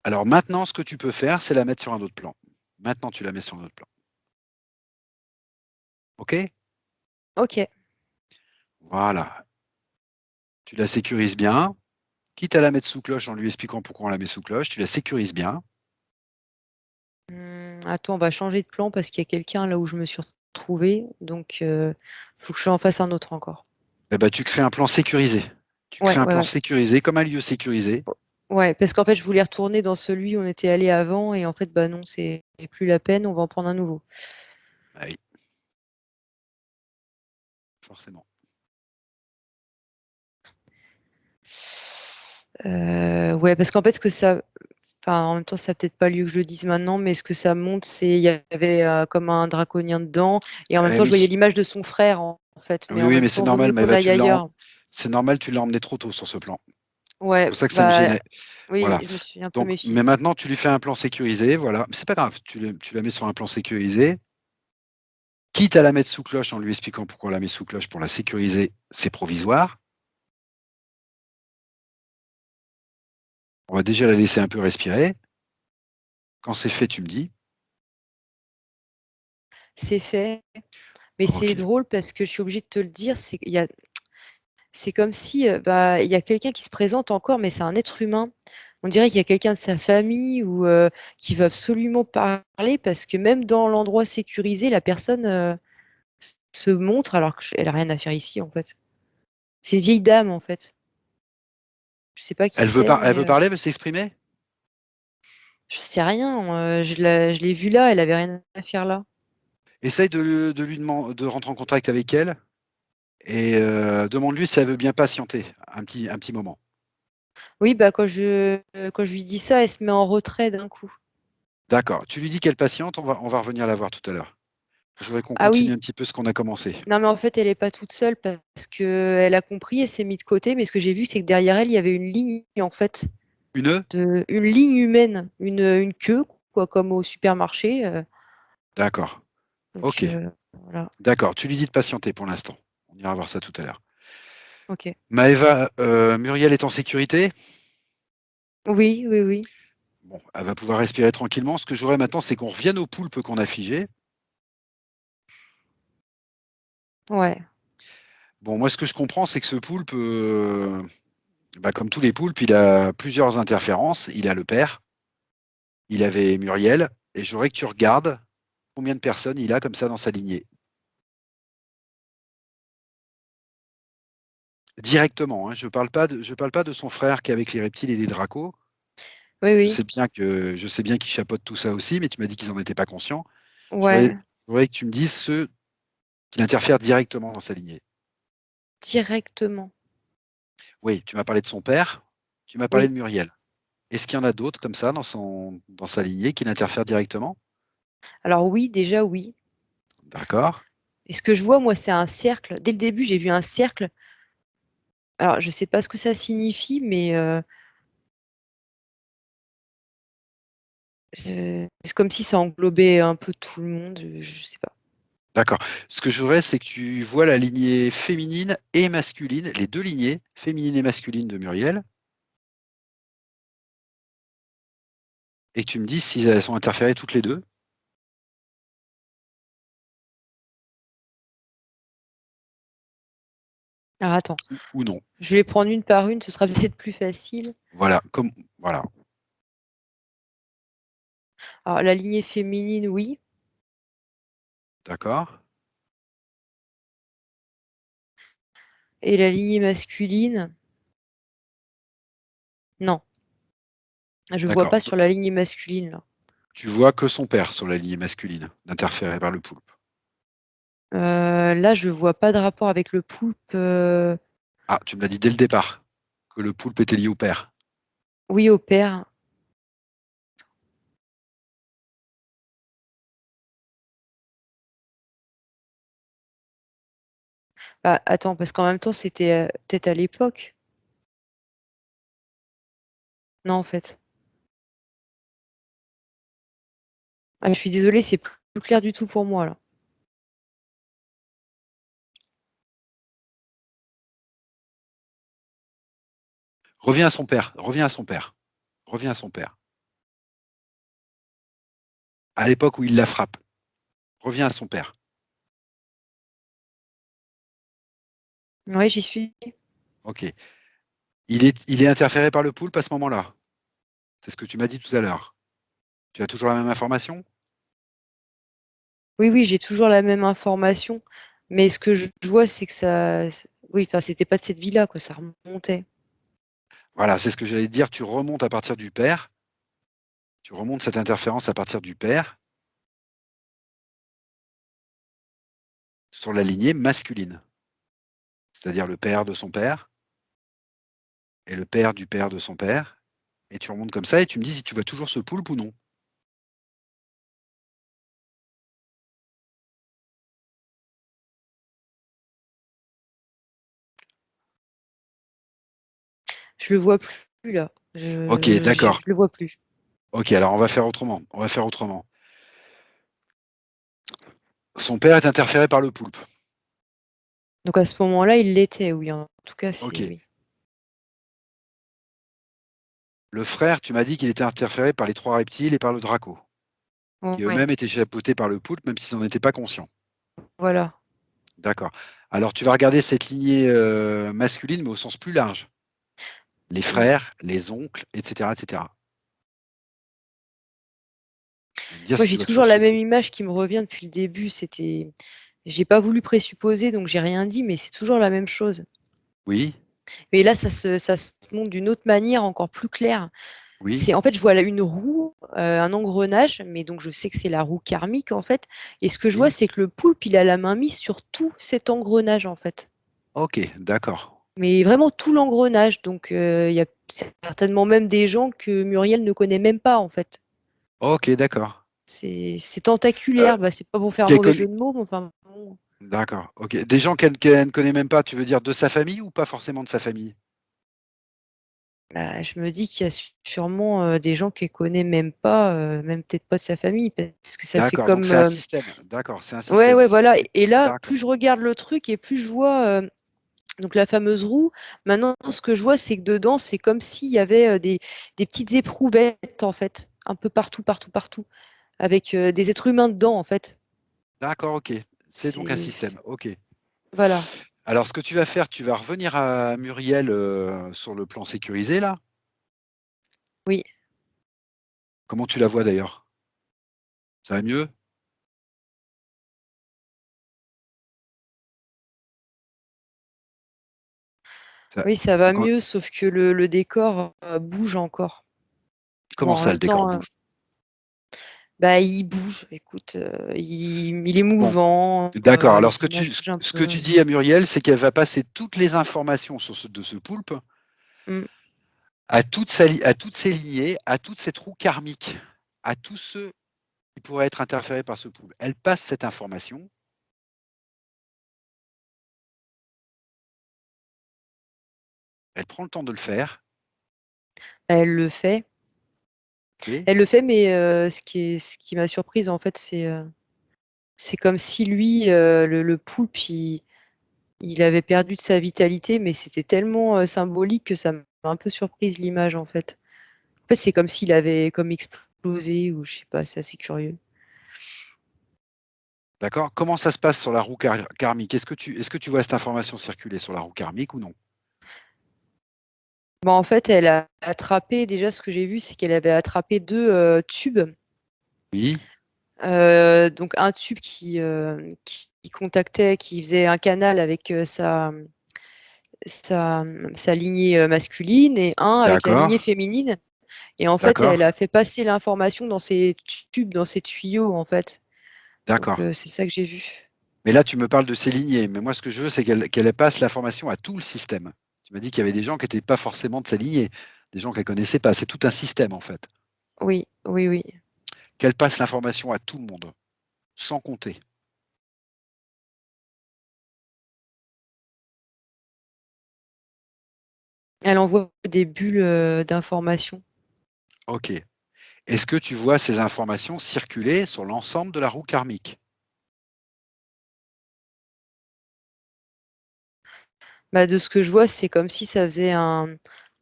Alors maintenant, ce que tu peux faire, c'est la mettre sur un autre plan. Maintenant, tu la mets sur un autre plan. OK? OK. Voilà. Tu la sécurises bien, quitte à la mettre sous cloche en lui expliquant pourquoi on la met sous cloche, tu la sécurises bien. Attends, on va changer de plan parce qu'il y a quelqu'un là où je me suis retrouvée, donc faut que je en fasse un autre encore. Eh ben, tu crées un plan sécurisé. Tu Ouais, crées un ouais, plan ouais. sécurisé comme un lieu sécurisé. Ouais, parce qu'en fait, je voulais retourner dans celui où on était allé avant et en fait, bah non, c'est plus la peine, on va en prendre un nouveau. Ah oui, forcément. Ouais, parce qu'en fait, ce que ça enfin, en même temps, ça a peut-être pas lieu que je le dise maintenant, mais ce que ça montre, c'est il y avait, comme un draconien dedans et en même Eh temps, je oui. voyais l'image de son frère, en fait, mais Oui, en oui, même mais c'est temps, vaut normal, mieux mais qu'on bah, aille ailleurs. c'est normal, tu l'as emmené trop tôt sur ce plan. C'est Ouais, pour ça que ça me bah, gênait. oui, Voilà. je me suis un peu Donc, mais méfiée. maintenant, tu lui fais un plan sécurisé, voilà. C'est pas grave, tu la mets sur un plan sécurisé. Quitte à la mettre sous cloche en lui expliquant pourquoi on la met sous cloche pour la sécuriser, c'est provisoire. On va déjà la laisser un peu respirer. Quand c'est fait, tu me dis. C'est fait, mais c'est OK. drôle parce que je suis obligée de te le dire, c'est comme si, bah, il y a quelqu'un qui se présente encore, mais c'est un être humain. On dirait qu'il y a quelqu'un de sa famille ou qui veut absolument parler parce que même dans l'endroit sécurisé, la personne, se montre alors qu'elle a rien à faire ici, en fait. C'est une vieille dame, en fait. Je sais pas qui c'est, Elle mais veut parler, elle veut s'exprimer? je sais rien, je l'ai vue là, elle avait rien à faire là. Essaye de lui deman de rentrer en contact avec elle et demande-lui si elle veut bien patienter un petit moment. Oui, bah, quand je lui dis ça, elle se met en retrait d'un coup. D'accord. Tu lui dis qu'elle patiente, on va revenir la voir tout à l'heure. Je voudrais qu'on Ah continue oui, un petit peu ce qu'on a commencé. non, mais en fait, elle est pas toute seule parce qu'elle a compris, elle s'est mise de côté, mais ce que j'ai vu, c'est que derrière elle, il y avait une ligne, en fait, Une? une ligne humaine, une queue, quoi, comme au supermarché, D'accord. donc OK. voilà. D'accord. Tu lui dis de patienter pour l'instant. On ira voir ça tout à l'heure. OK. Maëva, Muriel est en sécurité? Oui, oui, oui. Bon, elle va pouvoir respirer tranquillement. Ce que j'aurais maintenant, c'est qu'on revienne au poulpe qu'on a figé. Ouais. Bon, moi, ce que je comprends, c'est que ce poulpe, bah, comme tous les poulpes, il a plusieurs interférences. Il a le père, il avait Muriel et je voudrais que tu regardes combien de personnes il a comme ça dans sa lignée. Directement, hein, je parle pas de son frère qui est avec les reptiles et les dracos. Oui, Je oui. sais bien qu'il chapeaute tout ça aussi, mais tu m'as dit qu'ils en étaient pas conscients. Ouais, Je voudrais que tu me dises ceux qui interfèrent directement dans sa lignée. directement. Oui, tu m'as parlé de son père, tu m'as parlé Oui. de Muriel. Est-ce qu'il y en a d'autres comme ça dans sa lignée qui l'interfèrent directement? Alors oui, déjà oui. D'accord, Et ce que je vois, moi, c'est un cercle. Dès le début, j'ai vu un cercle. Alors, je sais pas ce que ça signifie, mais c'est comme si ça englobait un peu tout le monde, je sais pas. d'accord. Ce que je voudrais, c'est que tu vois la lignée féminine et masculine, les 2 lignées, féminine et masculine de Muriel, et que tu me dises si elles sont interférées toutes les 2 Alors attends, ou non. je vais les prendre une par une, ce sera peut-être plus facile. Voilà, Alors la lignée féminine, oui. d'accord, Et la lignée masculine, non. Je vois d'accord. pas sur la lignée masculine, là. Tu vois que son père sur la lignée masculine, d'interférer par le poulpe. Là, je vois pas de rapport avec le poulpe. Ah, tu me l'as dit dès le départ, que le poulpe était lié au père. Oui, au père. Bah, attends, parce qu'en même temps, c'était peut-être à l'époque. Non, en fait. Ah, je suis désolée, c'est plus clair du tout pour moi, là. Reviens à son père, reviens à son père, reviens à son père. À l'époque où il la frappe, reviens à son père. Oui, j'y suis. OK. Il est interféré par le poulpe à ce moment-là? C'est ce que tu m'as dit tout à l'heure. Tu as toujours la même information? Oui, oui, j'ai toujours la même information. Mais ce que je vois, c'est que ça. Oui, enfin, c'était pas de cette vie-là, quoi. Ça remontait. Voilà, c'est ce que j'allais te dire, tu remontes à partir du père, tu remontes cette interférence à partir du père sur la lignée masculine. C'est-à-dire le père de son père et le père du père de son père, et tu remontes comme ça et tu me dis si tu vois toujours ce poulpe ou non. Je le vois plus, là. OK, d'accord. Je le vois plus. OK, alors on va faire autrement. Son père est interféré par le poulpe. Donc à ce moment-là, il l'était, oui. En tout cas, c'est OK. oui. Le frère, tu m'as dit qu'il était interféré par les 3 reptiles et par le draco, qui Ouais, eux-mêmes étaient chapeautés par le poulpe, même s'ils n'en étaient pas conscients. voilà. D'accord. Alors tu vas regarder cette lignée, masculine, mais au sens plus large. Les Oui. frères, les oncles, et cetera, et cetera. Et me dire Moi, si tu j'ai vois toujours toujours ce la même poulpe. image qui me revient depuis le début. C'était. J'ai pas voulu présupposer, donc j'ai rien dit, mais c'est toujours la même chose. Oui, Mais là, ça se montre d'une autre manière, encore plus claire. oui, C'est en fait, je vois là une roue, un engrenage, mais donc je sais que c'est la roue karmique en fait. Et ce que je vois, oui. c'est que le poulpe, il a la main mise sur tout cet engrenage en fait. OK, d'accord. Mais vraiment tout l'engrenage. Donc il y a certainement même des gens que Muriel ne connaît même pas en fait. OK, d'accord. C'est Heu, tentaculaire. Bah, c'est pas pour faire un qu'elle mauvais connaît jeu de mots, mais enfin bon. d'accord, OK. Des gens qu'elle ne connaît même pas, tu veux dire de sa famille ou pas forcément de sa famille? Bah, je me dis qu'il y a sûrement des gens qu'elle connaît même pas, même peut-être pas de sa famille, parce que ça fait D'accord, donc comme. c'est un système. D'accord, c'est un Ouais, système. ouais, Si voilà. jamais Et là, d'accord. plus je regarde le truc et plus je vois donc la fameuse roue. Maintenant, ce que je vois, c'est que dedans, c'est comme s'il y avait des petites éprouvettes, en fait, un peu partout, partout, partout, avec des êtres humains dedans, en fait. D'accord, OK. C'est donc un C'est, système. OK. voilà. Alors ce que tu vas faire, tu vas revenir à Muriel, sur le plan sécurisé là. Oui. Comment tu la vois d'ailleurs? Ça va mieux? Oui, ça va Com mieux, sauf que le décor, bouge encore. Bon, comment en ça, même le décor temps, bouge? bah, il bouge, écoute, il est Bon, mouvant, d'accord. Alors les images bougent un ce que tu peu. dis à Muriel, c'est qu'elle va passer toutes les informations de ce poulpe Mmh. à toutes ses lignées, à toute cette roue karmique, à tous ceux qui pourraient être interférés par ce poulpe. Elle passe cette information, elle prend le temps de le faire, Elle le fait. OK? Elle le fait, mais ce qui m'a surprise, en fait, c'est comme si lui, le poulpe, il avait perdu de sa vitalité, mais c'était tellement, symbolique que ça m'a un peu surprise l'image, en fait. En fait, c'est comme s'il avait comme explosé ou je sais pas, c'est assez curieux. D'accord? Comment ça se passe sur la roue karmique? Est-ce que tu vois cette information circuler sur la roue karmique ou non? Bah, en fait, elle a attrapé déjà ce que j'ai vu, c'est qu'elle avait attrapé 2 tubes. Oui, Donc un tube qui contactait, qui faisait un canal avec, sa lignée, masculine et un avec la d'accord, lignée féminine et en fait, d'accord, elle a fait passer l'information dans ces tubes, dans ces tuyaux, en fait. Donc d'accord. c'est ça que j'ai vu. Mais là, tu me parles de ces lignées, mais moi, ce que je veux, c'est qu'elle passe l'information à tout le système. Tu m'as dit qu'il y avait des gens qui n'étaient pas forcément de sa lignée, des gens qu'elle connaissait pas. C'est tout un système, en fait. Oui, oui, oui. Qu'elle passe l'information à tout le monde, sans compter. Elle envoie des bulles, d'informations. OK. Est-ce que tu vois ces informations circuler sur l'ensemble de la roue karmique? Bah, de ce que je vois, c'est comme si ça faisait un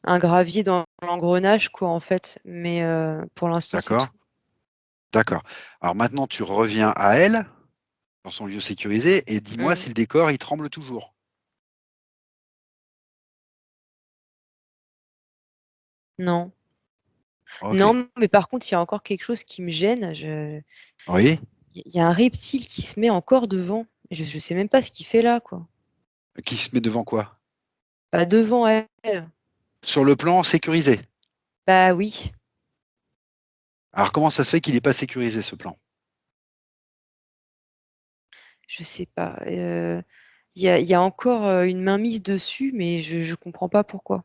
gravier dans l'engrenage, quoi, en fait, mais pour l'instant, c'est D'accord, tout. d'accord. Alors maintenant, tu reviens à elle, dans son lieu sécurisé, et dis-moi Mmh. si le décor, il tremble toujours. Non. OK. Non, mais par contre, il y a encore quelque chose qui me gêne. Oui? Il y a un reptile qui se met encore devant. Je sais même pas ce qu'il fait là, quoi. Qui se met devant quoi? Bah, devant elle. Sur le plan sécurisé. Bah oui, Alors comment ça se fait qu'il n'est pas sécurisé, ce plan? je sais pas. Il y a encore, une mainmise dessus, mais je comprends pas pourquoi.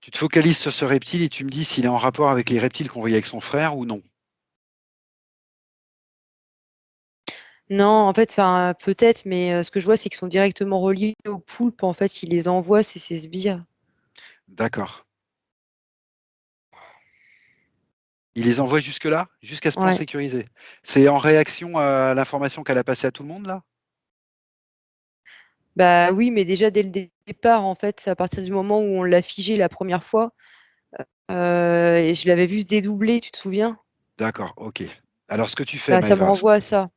Tu te focalises sur ce reptile et tu me dis s'il est en rapport avec les reptiles qu'on voyait avec son frère ou non? Non, en fait, enfin, peut-être, mais ce que je vois, c'est qu'ils sont directement reliés aux poulpes. En fait, il les envoie, c'est ses sbires. D'accord. Il les envoie jusque-là? Jusqu'à ce plan Ouais. sécurisé? C'est en réaction à l'information qu'elle a passée à tout le monde, là? Bah oui, mais déjà dès le départ, en fait, c'est à partir du moment où on l'a figé la première fois, et je l'avais vu se dédoubler, tu te souviens? D'accord, OK. Alors ce que tu fais, Bah, ça me Maëva, renvoie à ça.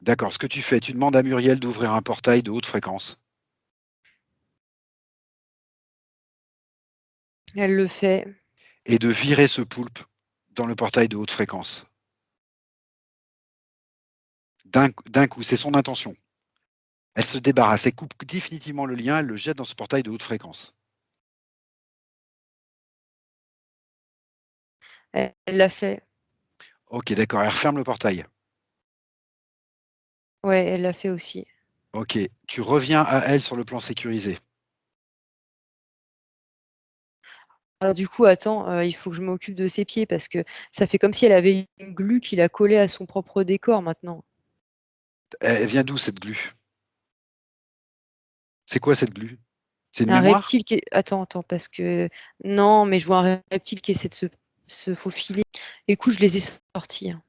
d'accord, ce que tu fais, tu demandes à Muriel d'ouvrir un portail de haute fréquence Elle le fait. et de virer ce poulpe dans le portail de haute fréquence. D'un coup, c'est son intention. Elle se débarrasse, elle coupe définitivement le lien, elle le jette dans ce portail de haute fréquence. Elle l'a fait. OK, d'accord, elle referme le portail. Ouais, elle l'a fait aussi. OK, tu reviens à elle sur le plan sécurisé. Alors du coup, attends, il faut que je m'occupe de ses pieds parce que ça fait comme si elle avait une glu qui la collait à son propre décor maintenant. Elle vient d'où cette glu? C'est quoi cette glu? C'est une Un mémoire? reptile qui est attends, attends, parce que non, mais je vois un reptile qui essaie de se faufiler. Écoute, je les ai sortis, hein.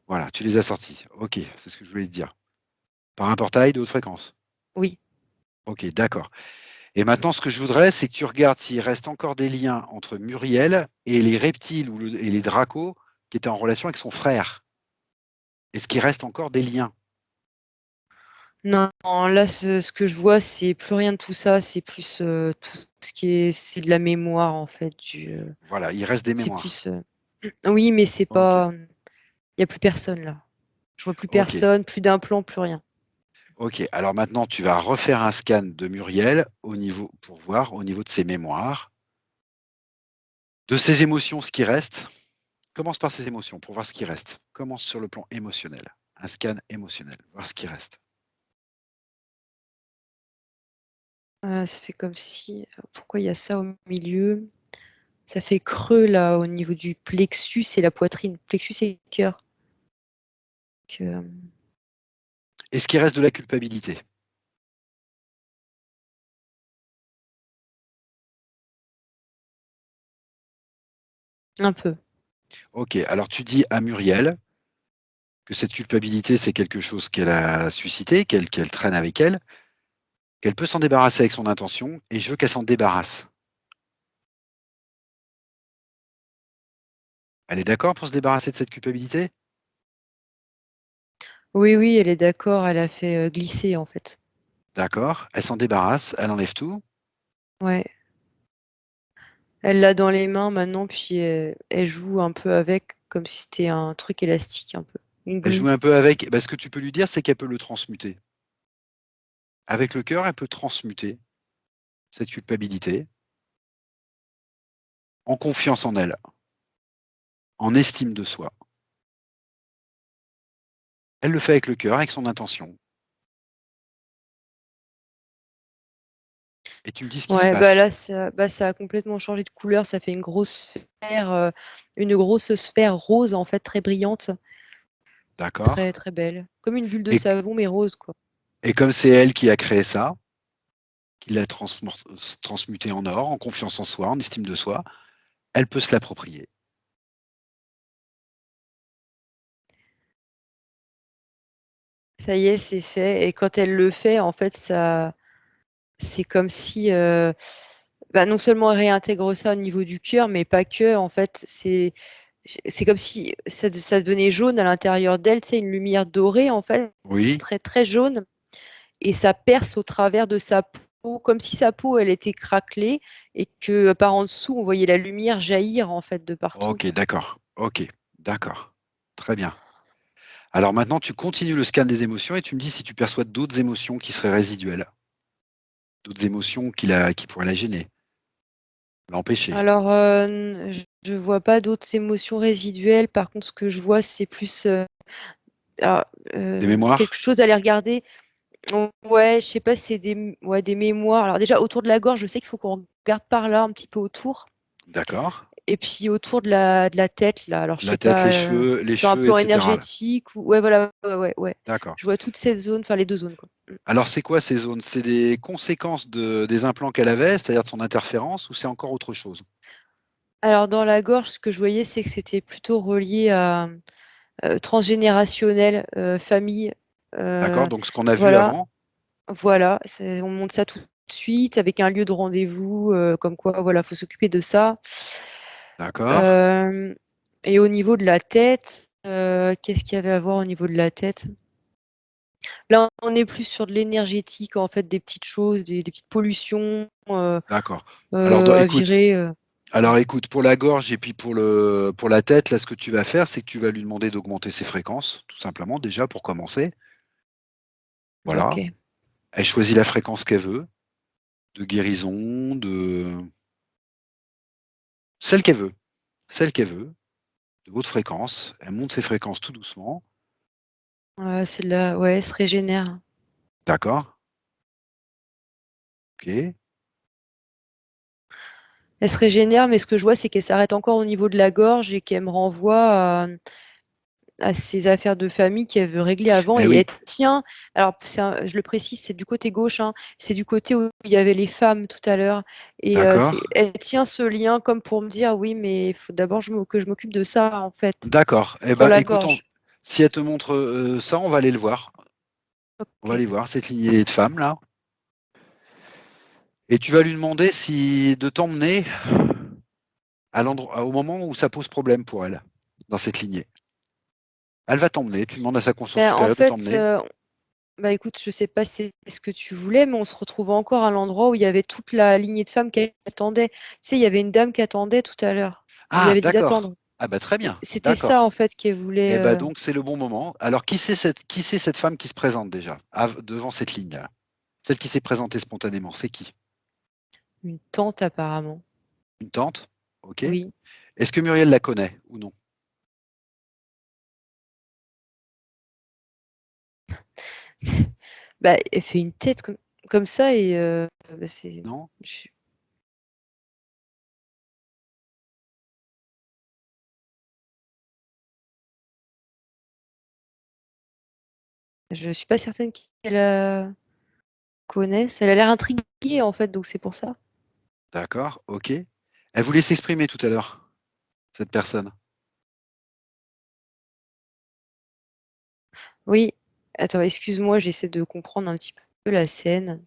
Voilà, tu les as sortis. OK, c'est ce que je voulais te dire. Par un portail de haute fréquence. Oui. OK, d'accord. Et maintenant, ce que je voudrais, c'est que tu regardes s'il reste encore des liens entre Muriel et les reptiles et les dracos qui étaient en relation avec son frère. Est-ce qu'il reste encore des liens? Non, là, ce que je vois, c'est plus rien de tout ça, c'est plus, tout ce qui est c'est de la mémoire en fait, Voilà, il reste des c'est mémoires. plus, oui, mais c'est OK. pas, Il n'y a plus personne là. Je vois plus OK. personne, plus d'implant, plus rien. OK. Alors maintenant, tu vas refaire un scan de Muriel pour voir au niveau de ses mémoires, de ses émotions, ce qui reste. Commence par ses émotions pour voir ce qui reste. Commence sur le plan émotionnel. Un scan émotionnel, voir ce qui reste. Ça fait comme si pourquoi il y a ça au milieu? Ça fait creux là au niveau du plexus et la poitrine. Plexus et cœur. Est-ce qu'il reste de la culpabilité? Un peu. OK, alors tu dis à Muriel que cette culpabilité, c'est quelque chose qu'elle a suscité, qu'elle traîne avec elle, qu'elle peut s'en débarrasser avec son intention et je veux qu'elle s'en débarrasse. Elle est d'accord pour se débarrasser de cette culpabilité? Oui, oui, elle est d'accord, elle a fait, glisser en fait. D'accord, elle s'en débarrasse, elle enlève tout. Ouais. Elle l'a dans les mains maintenant, puis elle joue un peu avec comme si c'était un truc élastique un peu, une Elle joue glue. un peu avec, ce que tu peux lui dire, c'est qu'elle peut le transmuter. Avec le cœur, elle peut transmuter cette culpabilité en confiance en elle, en estime de soi. Elle le fait avec le cœur, avec son intention et tu me dis ce qui se Ouais, bah passe. là, ça a complètement changé de couleur, ça fait une grosse sphère rose en fait, très brillante, D'accord? très, très belle. Comme une bulle de Et savon mais rose quoi. et comme c'est elle qui a créé ça, qui l'a transmuté en or, en confiance en soi, en estime de soi, elle peut se l'approprier. Ça y est, c'est fait et quand elle le fait, en fait, ça c'est comme si, bah, non seulement elle réintègre ça au niveau du cœur, mais pas que, en fait, c'est comme si ça devenait jaune à l'intérieur d'elle, tu sais, une lumière dorée, en fait, Oui, très, très jaune et ça perce au travers de sa peau, comme si sa peau, elle était craquelée et que par en dessous, on voyait la lumière jaillir, en fait, de partout. OK, d'accord. OK, d'accord. Très bien. Alors maintenant, tu continues le scan des émotions et tu me dis si tu perçois d'autres émotions qui seraient résiduelles, d'autres émotions qui pourraient la gêner, l'empêcher. Alors, je vois pas d'autres émotions résiduelles. Par contre, ce que je vois, c'est plus, alors, Des quelque mémoires? chose à aller regarder. Ouais, je sais pas si c'est des mémoires. Alors déjà, autour de la gorge, je sais qu'il faut qu'on regarde par là, un petit peu autour. D'accord. Et puis autour de la tête, là. Alors, je La sais tête, pas, les sur un cheveux, plan etc. là. énergétique ou ouais, voilà, ouais, ouais, ouais. D'accord. Je vois toute cette zone, enfin les 2 zones, quoi. Alors c'est quoi ces zones? C'est des conséquences des implants qu'elle avait, c'est-à-dire de son interférence ou c'est encore autre chose? Alors dans la gorge, ce que je voyais, c'est que c'était plutôt relié à, transgénérationnel, famille, D'accord, heu, donc ce qu'on a vu voilà. avant? Voilà, on monte ça tout de suite avec un lieu de rendez-vous, comme quoi, voilà, faut s'occuper de ça. D'accord, Hem et au niveau de la tête, qu'est-ce qu'il y avait à voir au niveau de la tête? Là, on est plus sur de l'énergétique, en fait, des petites choses, des petites pollutions, d'accord. Alors dans à écoute virer, alors écoute, pour la gorge et puis pour la tête, là, ce que tu vas faire, c'est que tu vas lui demander d'augmenter ses fréquences, tout simplement, déjà pour commencer. Voilà. OK. Elle choisit la fréquence qu'elle veut, de guérison, de celle qu'elle veut, celle qu'elle veut, de haute fréquence. Elle monte ses fréquences tout doucement. Celle-là, ouais, elle se régénère. D'accord, OK. Elle se régénère, mais ce que je vois, c'est qu'elle s'arrête encore au niveau de la gorge et qu'elle me renvoie à ses affaires de famille qu'elle veut régler avant Eh et oui, elle tient alors je le précise, c'est du côté gauche, hein, c'est du côté où il y avait les femmes tout à l'heure et d'accord, elle tient ce lien comme pour me dire: «Oui, mais il faut d'abord que je m'occupe de ça, en fait, d'accord. Eh pour ben, la écoute, gorge». si elle te montre, ça, on va aller le voir. On va OK. aller voir cette lignée de femmes là et tu vas lui demander si de t'emmener à l'endroit au moment où ça pose problème pour elle, dans cette lignée. Elle va t'emmener, tu demandes à sa conscience En supérieure de fait, t'emmener. bah, écoute, je sais pas si c'est ce que tu voulais, mais on se retrouve encore à l'endroit où il y avait toute la lignée de femmes qui attendaient. Tu sais, il y avait une dame qui attendait tout à l'heure. On lui Ah avait dit d'accord, d'attendre. Ah bah très bien, C'était ça, d'accord. en fait, qu'elle voulait. Et bah donc c'est le bon moment. Alors qui c'est cette femme qui se présente déjà, devant cette ligne-là? Celle qui s'est présentée spontanément, c'est qui? Une tante, apparemment. Une tante? OK. Oui. Est-ce que Muriel la connaît ou non? Bah, elle fait une tête comme ça et bah, c'est Non? je suis pas certaine qu'elle la connaisse. Elle a l'air intriguée, en fait, donc c'est pour ça. D'accord, OK. Elle voulait s'exprimer tout à l'heure, cette personne? Oui. Attends, excuse-moi, j'essaie de comprendre un petit peu la scène.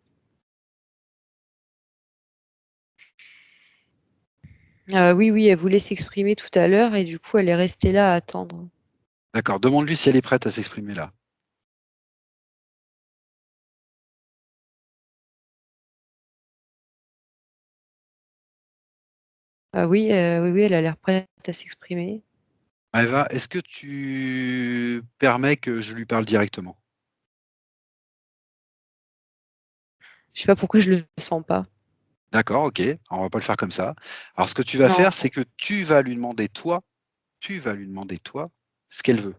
Oui, oui, elle voulait s'exprimer tout à l'heure et du coup, elle est restée là à attendre. D'accord, demande-lui si elle est prête à s'exprimer là. Oui, oui, oui, elle a l'air prête à s'exprimer. Eva, est-ce que tu permets que je lui parle directement? Je sais pas pourquoi je le sens pas. D'accord, OK, on va pas le faire comme ça. Alors ce que tu vas Non. faire, c'est que tu vas lui demander toi, ce qu'elle veut.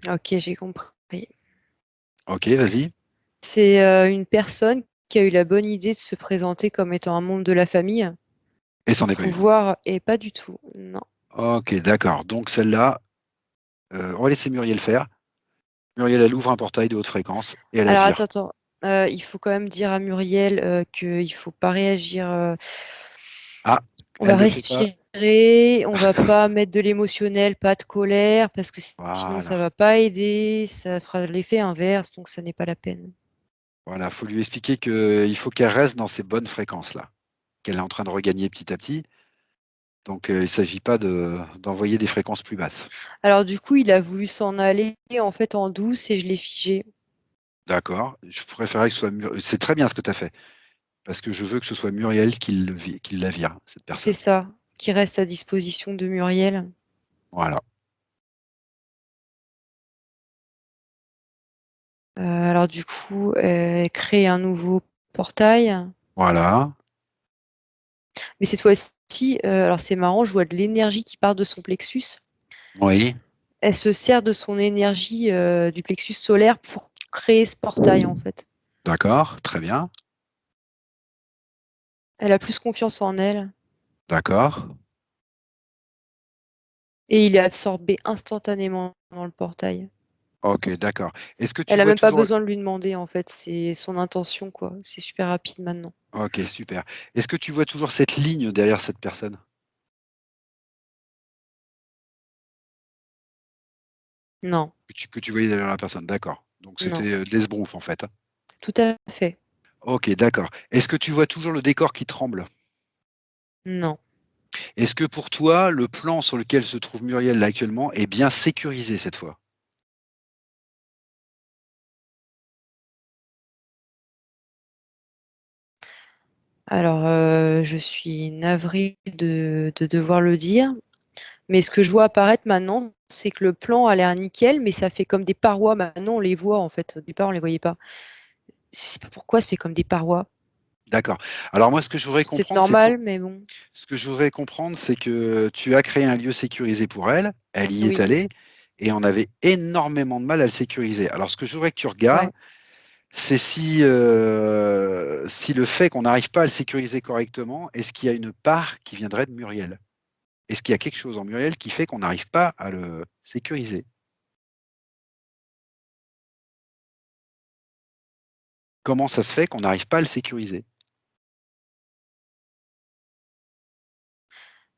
OK, j'ai compris. OK, vas-y. C'est, une personne qui a eu la bonne idée de se présenter comme étant un membre de la famille Et c'en pour est pas une. pouvoir et pas du tout, non. OK, d'accord. Donc celle-là, on va laisser Muriel faire. Muriel, elle ouvre un portail de haute fréquence et elle la Alors vire. attends, il faut quand même dire à Muriel, qu'il faut pas réagir, Ah, on va elle le fait pas. respirer, on va pas mettre de l'émotionnel, pas de colère parce que sinon ça Voilà, va pas aider, ça fera l'effet inverse, donc ça n'est pas la peine. voilà, faut lui expliquer qu'il faut qu'elle reste dans ces bonnes fréquences-là, qu'elle est en train de regagner petit à petit. Donc il ne s'agit pas d'envoyer des fréquences plus basses. Alors du coup, il a voulu s'en aller en fait en douce et je l'ai figé. D'accord? Je préférerais que ce soit c'est très bien ce que tu as fait, parce que je veux que ce soit Muriel qui la vire, cette C'est personne. ça, qui reste à disposition de Muriel. Voilà, Alors du coup, créer un nouveau portail. voilà, Mais cette fois-ci, alors c'est marrant, je vois de l'énergie qui part de son plexus. oui, Elle se sert de son énergie, du plexus solaire pour créer ce portail, en fait. d'accord, très bien, Elle a plus confiance en elle d'accord. et il est absorbé instantanément dans le portail. OK, d'accord. Est-ce que tu Elle a vois même pas toujours besoin de lui demander, en fait, c'est son intention, quoi. C'est super rapide maintenant. OK, super. Est-ce que tu vois toujours cette ligne derrière cette personne? Non, Que tu voyais derrière la personne? D'accord. Donc non, c'était, de l'esbrouf en fait, hein? tout à fait. OK, d'accord. Est-ce que tu vois toujours le décor qui tremble? Non. Est-ce que pour toi, le plan sur lequel se trouve Muriel là actuellement est bien sécurisé cette fois? Alors, je suis navrée de devoir le dire, mais ce que je vois apparaître maintenant, c'est que le plan a l'air nickel, mais ça fait comme des parois. Maintenant, on les voit, en fait. Au départ, on les voyait pas. Je sais pas pourquoi ça fait comme des parois. D'accord. Alors moi, ce que je voudrais C'est peut-être comprendre, c'est tout normal, mais bon. ce que je voudrais comprendre, c'est que tu as créé un lieu sécurisé pour elle, elle y est Oui, allée et on avait énormément de mal à le sécuriser. Alors ce que je voudrais que tu regardes, ouais. c'est si le fait qu'on n'arrive pas à le sécuriser correctement, est-ce qu'il y a une part qui viendrait de Muriel? Est-ce qu'il y a quelque chose en Muriel qui fait qu'on n'arrive pas à le sécuriser? Comment ça se fait qu'on n'arrive pas à le sécuriser?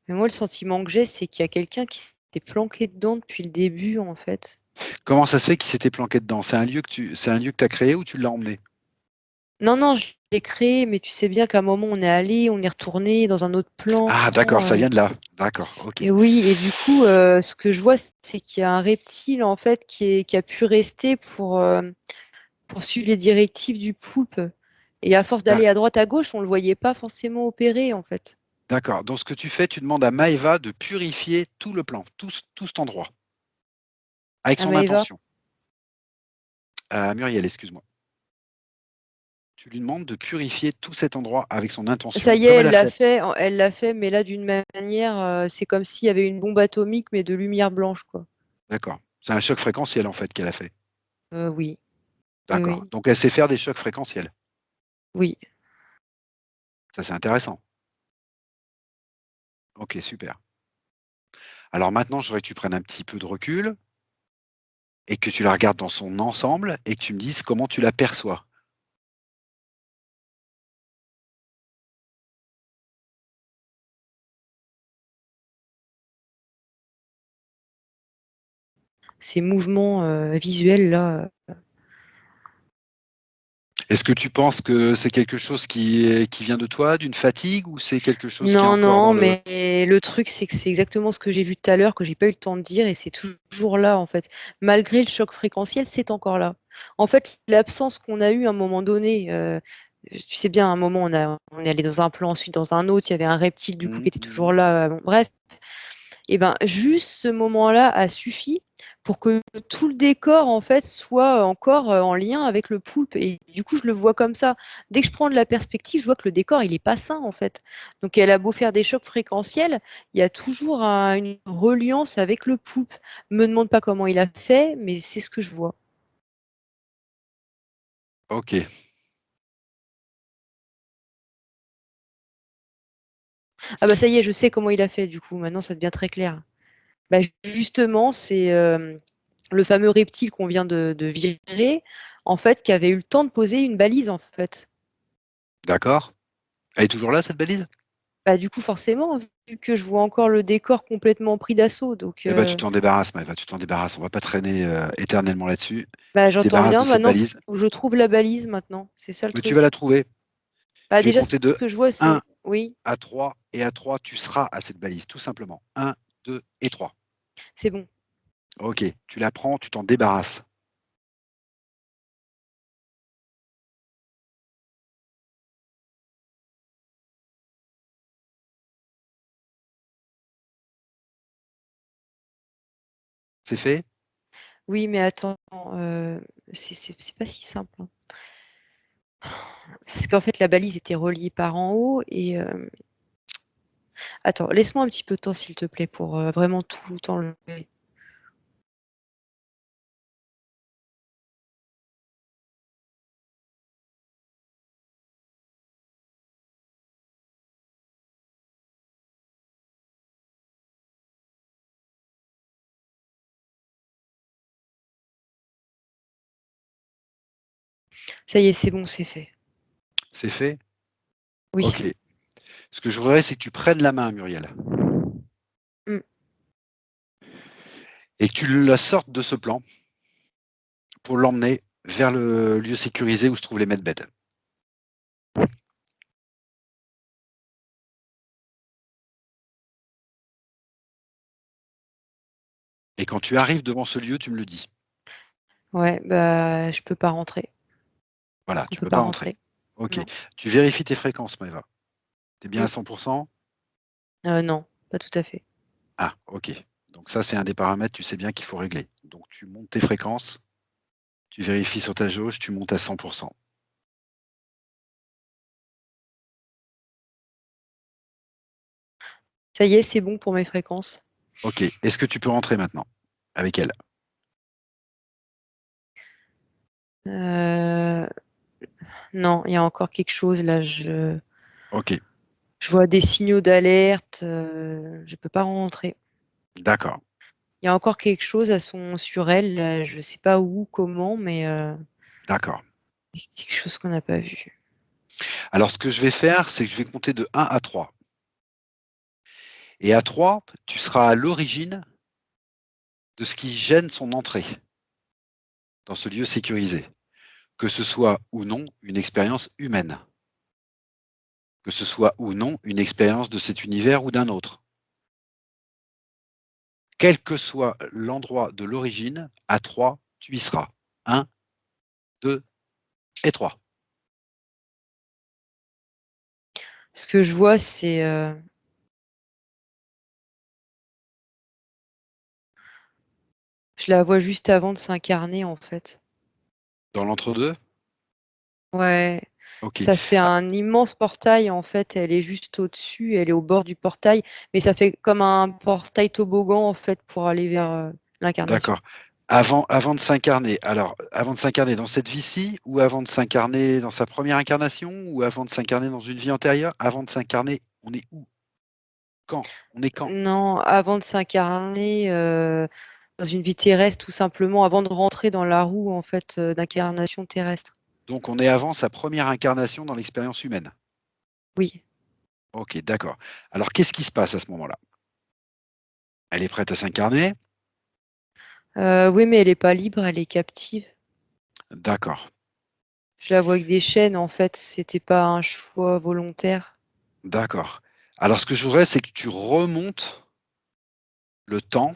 Mais moi, le sentiment que j'ai, c'est qu'il y a quelqu'un qui s'est planqué dedans depuis le début, en fait. Comment ça se fait qu'il s'était planqué dedans? C'est un lieu que tu as créé ou tu l'as emmené? Non, non, je l'ai créé, mais tu sais bien qu'à un moment, on est allé, on est retourné dans un autre plan, Ah d'accord, ça vient de là. D'accord, OK. et oui, et du coup, ce que je vois, c'est qu'il y a un reptile, en fait, qui a pu rester pour suivre les directives du poulpe. Et à force Tu d'aller à droite, à gauche, on le voyait pas forcément opérer, en fait. D'accord, donc ce que tu fais, tu demandes à Maëva de purifier tout le plan, tout cet endroit, avec À son Maëva? intention. À Muriel, excuse-moi. Tu lui demandes de purifier tout cet endroit avec son Ça intention, y est, comme elle a fait. elle l'a fait, mais là, d'une manière, c'est comme s'il y avait une bombe atomique, mais de lumière blanche, quoi. D'accord. C'est un choc fréquentiel, en fait, qu'elle a fait. Oui, oui, D'accord. oui, Donc elle sait faire des chocs fréquentiels. oui. Ça, c'est intéressant. OK, super. Alors maintenant, je voudrais que tu prennes un petit peu de recul et que tu la regardes dans son ensemble et que tu me dises comment tu la perçois. Ces mouvements, visuels là, Est-ce que tu penses que c'est quelque chose qui vient de toi, d'une fatigue ou c'est quelque chose qui est non, encore non, dans le mais le truc, c'est que c'est exactement ce que j'ai vu tout à l'heure, que j'ai pas eu le temps de dire et c'est toujours là, en fait. Malgré le choc fréquentiel, c'est encore là. En fait, l'absence qu'on a eue à un moment donné, tu sais bien, à un moment, on est allé dans un plan, ensuite dans un autre, il y avait un reptile, du coup, mmh qui était mh. toujours là, bon, bref. Et ben, juste ce moment-là a suffi pour que tout le décor, en fait, soit encore, en lien avec le poulpe et du coup, je le vois comme ça. Dès que je prends de la perspective, je vois que le décor, il est pas sain, en fait. Donc elle a beau faire des chocs fréquentiels, il y a toujours une reliance avec le poulpe. Me demande pas comment il a fait, mais c'est ce que je vois. OK, Ah bah, ça y est, je sais comment il a fait, du coup, maintenant ça devient très clair. Bah, justement, c'est, le fameux reptile qu'on vient de virer, en fait, qui avait eu le temps de poser une balise, en fait. d'accord. Elle est toujours là, cette balise? Bah, du coup, forcément, vu que je vois encore le décor complètement pris d'assaut, donc Eh ben, tu t'en débarrasses, Maëva, tu t'en débarrasses. On va pas traîner, éternellement là-dessus. bah, Tu te j'entends débarrasses bien. de cette Maintenant, balise, faut que je trouve la balise maintenant. C'est ça le mais tu vas truc. la trouver. Bah, Je vais déjà, ce compter de que je vois, 1 c'est oui, à 3 et à 3, tu seras à cette balise, tout simplement. 1, 2 et 3. c'est bon. OK, tu la prends, tu t'en débarrasses. C'est fait? Oui, mais attends, c'est pas si simple, hein. Parce qu'en fait, la balise était reliée par en haut et attends, laisse-moi un petit peu de temps, s'il te plaît, pour, vraiment tout enlever. Ça y est, c'est bon, c'est fait. C'est fait? Oui. OK. Ce que je voudrais, c'est que tu prennes la main à Muriel Mmh. et que tu la sortes de ce plan pour l'emmener vers le lieu sécurisé où se trouvent les medbeds. Et quand tu arrives devant ce lieu, tu me le dis. Ouais, bah, je peux pas rentrer. Voilà, On tu peut peux pas pas rentrer. rentrer. OK. Non. Tu vérifies tes fréquences, Maëva. Tu es bien à Mmh. 100%? Non, pas tout à fait. Ah, OK. Donc ça, c'est un des paramètres, tu sais bien qu'il faut régler. Donc tu montes tes fréquences, tu vérifies sur ta jauge, tu montes à 100%. Ça y est, c'est bon pour mes fréquences. OK. Est-ce que tu peux rentrer maintenant avec elle? Heu, non, il y a encore quelque chose là, OK, je vois des signaux d'alerte, je peux pas rentrer. d'accord, Il y a encore quelque chose sur elle, là, je sais pas où, comment, mais d'accord. quelque chose qu'on n'a pas vu. Alors ce que je vais faire, c'est que je vais compter de 1 à 3. Et à 3, tu seras à l'origine de ce qui gêne son entrée dans ce lieu sécurisé, que ce soit ou non une expérience humaine, que ce soit ou non une expérience de cet univers ou d'un autre. Quel que soit l'endroit de l'origine, à 3, tu y seras. 1, 2 et 3. Ce que je vois, c'est je la vois juste avant de s'incarner, en fait. Dans l'entre-deux? Ouais, OK. ça fait Ah, un immense portail, en fait, elle est juste au-dessus, elle est au bord du portail, mais ça fait comme un portail toboggan, en fait, pour aller vers, l'incarnation. d'accord. Avant de s'incarner, alors, avant de s'incarner dans cette vie-ci ou avant de s'incarner dans sa première incarnation ou avant de s'incarner dans une vie antérieure? Avant de s'incarner, on est où? Quand? On est quand? Non, avant de s'incarner, dans une vie terrestre, tout simplement, avant de rentrer dans la roue, en fait, d'incarnation terrestre. Donc on est avant sa première incarnation dans l'expérience humaine. Oui. OK, d'accord. Alors qu'est-ce qui se passe à ce moment-là? Elle est prête à s'incarner? Oui, mais elle est pas libre, elle est captive. D'accord, Je la vois avec des chaînes, en fait, c'était pas un choix volontaire. d'accord. Alors ce que je voudrais, c'est que tu remontes le temps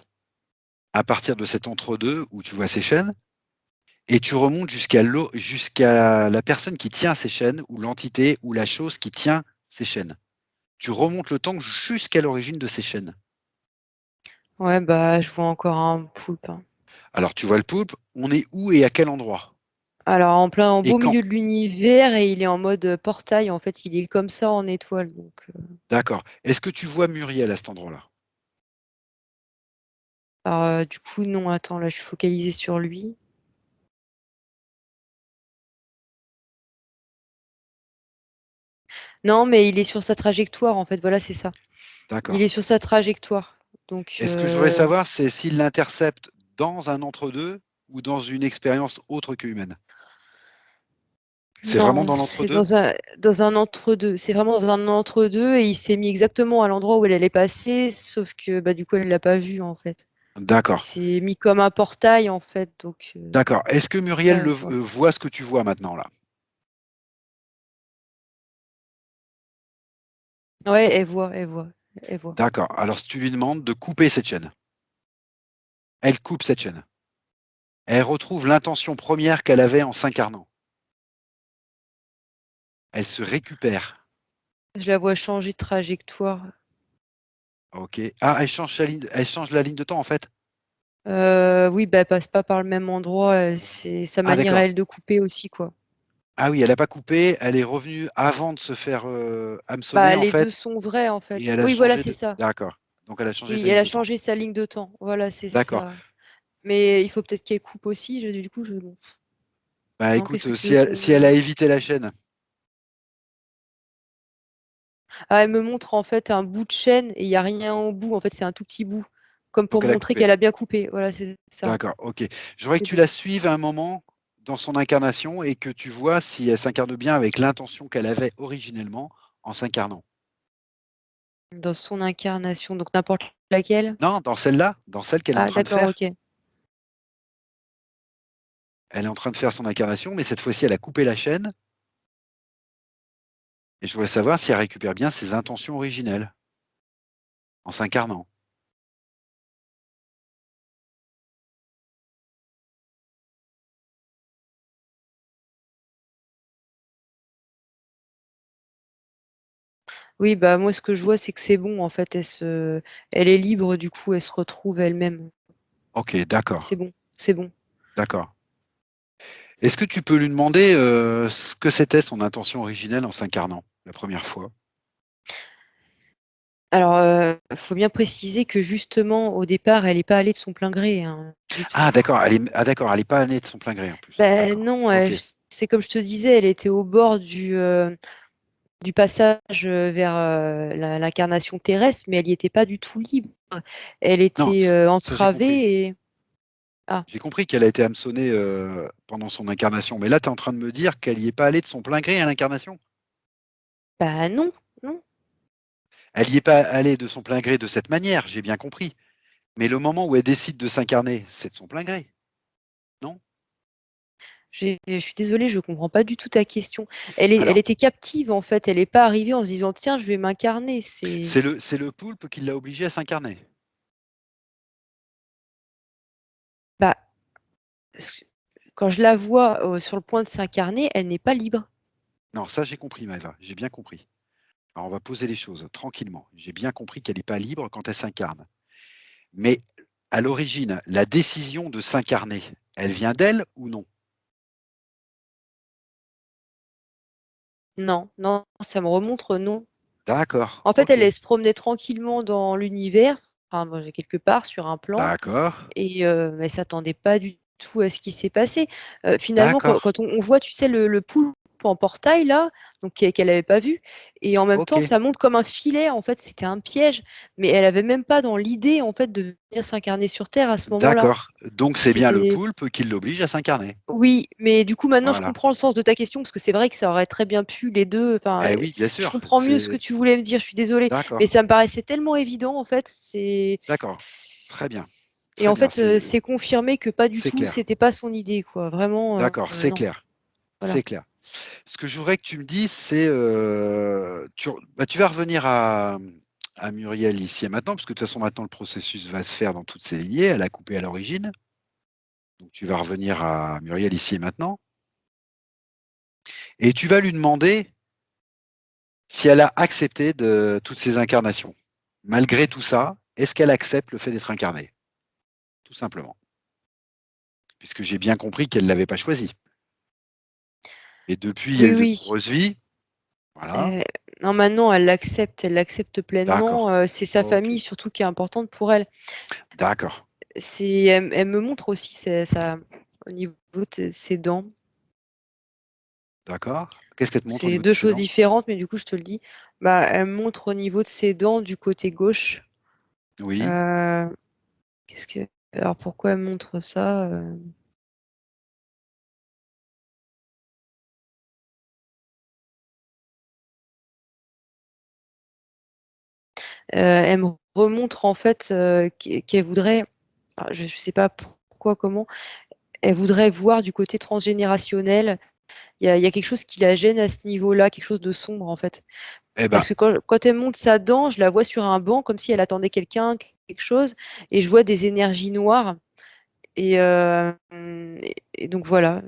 à partir de cet entre-deux où tu vois ces chaînes et tu remontes jusqu'à la personne qui tient ces chaînes ou l'entité ou la chose qui tient ces chaînes. Tu remontes le temps jusqu'à l'origine de ces chaînes. Ouais, bah, je vois encore un poulpe, hein. Alors tu vois le poulpe, on est où et à quel endroit? Alors en Et beau quand? milieu de l'univers et il est en mode, portail, en fait, il est comme ça en étoile, donc D'accord. Est-ce que tu vois Muriel à cet endroit-là? alors, du coup, non, attends, là, je suis focalisée sur lui. Non, mais il est sur sa trajectoire, en fait, voilà, c'est ça. Il D'accord. est sur sa trajectoire, donc Et ce que je voudrais savoir, c'est s'il l'intercepte dans un entre-deux ou dans une expérience autre que humaine? C'est vraiment non, dans c'est l'entre-deux? dans un entre-deux. C'est vraiment dans un entre-deux et il s'est mis exactement à l'endroit où elle allait passer, sauf que, bah, du coup, elle l'a pas vu, en fait. Il D'accord, s'est mis comme un portail, en fait, donc d'accord. Est-ce que Muriel ouais, voilà. voit ce que tu vois maintenant là? Ouais, elle voit, elle voit, elle voit. D'accord. Alors si tu lui demandes de couper cette chaîne, elle coupe cette chaîne. Elle retrouve l'intention première qu'elle avait en s'incarnant. Elle se récupère. Je la vois changer de trajectoire. OK. Ah, elle change la ligne de temps en fait? Oui, bah, elle passe pas par le même endroit, c'est sa Ah manière à d'accord. elle de couper aussi, quoi. Ah oui, elle a pas coupé, elle est revenue avant de se faire, hameçonner Bah, en les 2 fait sont vrais, en et fait. elle a Oui, voilà, changé c'est de ça. d'accord. Donc elle a changé Oui, sa elle ligne a de temps. changé sa ligne de temps. Voilà, c'est D'accord. ça. Mais il faut peut-être qu'elle coupe aussi, je du coup, je bon. Bah Non, qu'est-ce écoute, que tu si veux elle a qu'on évité la chaîne, ah, elle me montre, en fait, un bout de chaîne et il y a rien au bout. En fait, c'est un tout petit bout, comme pour donc elle a montrer coupé. qu'elle a bien coupé. Voilà, c'est ça. D'accord, OK. Je voudrais que C'est tu bon. la suives à un moment dans son incarnation et que tu vois si elle s'incarne bien avec l'intention qu'elle avait originellement en s'incarnant. Dans son incarnation, donc n'importe laquelle? Non, dans celle-là, dans celle qu'elle est en Ah train de d'accord, faire. OK. Elle est en train de faire son incarnation, mais cette fois-ci, elle a coupé la chaîne et je voudrais savoir si elle récupère bien ses intentions originelles en s'incarnant. Oui, bah, moi, ce que je vois, c'est que c'est bon, en fait, elle est libre, du coup, elle se retrouve elle-même. OK, d'accord, C'est bon, c'est bon. d'accord. Est-ce que tu peux lui demander, ce que c'était son intention originelle en s'incarnant, la première fois? Alors, faut bien préciser que justement, au départ, elle est pas allée de son plein gré, hein, du tout. D'accord, elle est pas née de son plein gré en plus. Ben D'accord, non, OK, c'est comme je te disais, elle était au bord du passage, vers, l'incarnation terrestre, mais elle y était pas du tout libre. Elle non, était, ça j'ai compris. entravée et ah, J'ai compris qu'elle a été hameçonnée, pendant son incarnation, mais là, tu es en train de me dire qu'elle y est pas allée de son plein gré à l'incarnation? bah, non, non. Elle y est pas allée de son plein gré de cette manière, j'ai bien compris, mais le moment où elle décide de s'incarner, c'est de son plein gré, non? Je suis désolée, je comprends pas du tout ta question. Elle Alors, était captive, en fait, elle est pas arrivée en se disant: «Tiens, je vais m'incarner». c'est le poulpe qui l'a obligée à s'incarner? Bah, ce quand je la vois, sur le point de s'incarner, elle n'est pas libre. Non, ça j'ai compris Maëva, j'ai bien compris. Alors on va poser les choses tranquillement. J'ai bien compris qu'elle n'est pas libre quand elle s'incarne. Mais à l'origine, la décision de s'incarner, elle vient d'elle ou non? Non, non, ça me remontre non. D'accord, En fait, OK, elle se promenait tranquillement dans l'univers, enfin, bon, quelque part sur un plan d'accord, et elle s'attendait pas du tout à ce qui s'est passé. Finalement, d'accord, quand on voit, tu sais, le poulpe en portail là, donc qu'elle avait pas vu et en même temps, OK, ça monte comme un filet, en fait, c'était un piège, mais elle avait même pas dans l'idée, en fait, de venir s'incarner sur terre à ce moment-là. d'accord. Donc c'est bien le C'est poulpe qui l'oblige à s'incarner. Oui, mais du coup, maintenant, je Voilà. comprends le sens de ta question parce que c'est vrai que ça aurait très bien pu les 2. Enfin, Eh oui, bien je sûr, comprends mieux ce que tu voulais me dire, je suis désolée, mais d'accord, ça me paraissait tellement évident, en fait, d'accord. Très bien, et très en bien, fait, c'est confirmé que pas du c'est tout, clair. c'était pas son idée, quoi. Vraiment, D'accord, c'est non, clair, voilà. c'est clair. Ce que je voudrais que tu me dises, c'est, tu vas revenir à Muriel ici et maintenant, parce que de toute façon maintenant le processus va se faire dans toutes ses lignées, elle a coupé à l'origine. Donc tu vas revenir à Muriel ici et maintenant et tu vas lui demander si elle a accepté de toutes ces incarnations. Malgré tout ça, est-ce qu'elle accepte le fait d'être incarnée? Tout simplement. Puisque j'ai bien compris qu'elle ne l'avait pas choisi. Et depuis, il y a Oui, eu de oui, nombreuses vies. Voilà, non, maintenant, elle l'accepte pleinement, d'accord. c'est sa OK, famille surtout qui est importante pour elle. d'accord, Elle me montre aussi sa au niveau de ses dents. d'accord. Qu'est-ce qu'elle te montre au C'est niveau de 2 ses choses dents? différentes, mais du coup, je te le dis. Bah, elle me montre au niveau de ses dents du côté gauche. Oui, Heu, qu'est-ce que alors pourquoi elle me montre ça? Elle me remontre en fait, qu'elle voudrait alors je sais pas pourquoi, comment, elle voudrait voir du côté transgénérationnel. Il y a quelque chose qui la gêne à ce niveau-là, quelque chose de sombre en fait. eh ben, Parce que quand elle monte sa dent, je la vois sur un banc comme si elle attendait quelqu'un, quelque chose et je vois des énergies noires et donc voilà,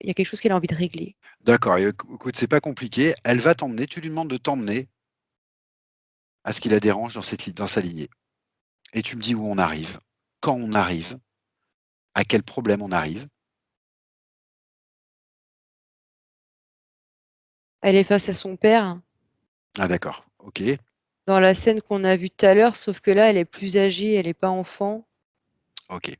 il y a quelque chose qu'elle a envie de régler. d'accord, écoute, c'est pas compliqué. Elle va t'emmener, tu lui demandes de t'emmener à ce qui la dérange dans sa lignée. Et tu me dis où on arrive, quand on arrive, à quel problème on arrive. Elle est face à son père, Ah d'accord, OK, dans la scène qu'on a vue tout à l'heure, sauf que là, elle est plus âgée, elle est pas enfant. OK.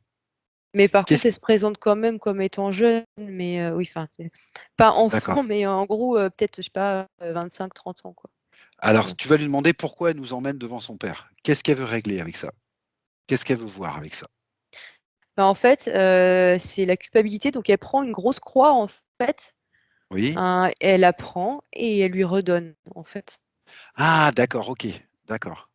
Mais par contre, Qu'est-ce elle se présente quand même comme étant jeune, mais oui, enfin, c'est pas d'accord. enfant, mais en gros, peut-être, je sais pas, 25-30 ans, quoi. Alors Bon. tu vas lui demander pourquoi elle nous emmène devant son père. Qu'est-ce qu'elle veut régler avec ça? Qu'est-ce qu'elle veut voir avec ça? Bah, en fait, c'est la culpabilité, donc elle prend une grosse croix, en fait, Oui? elle la prend et elle lui redonne, en fait. Ah d'accord, OK, d'accord.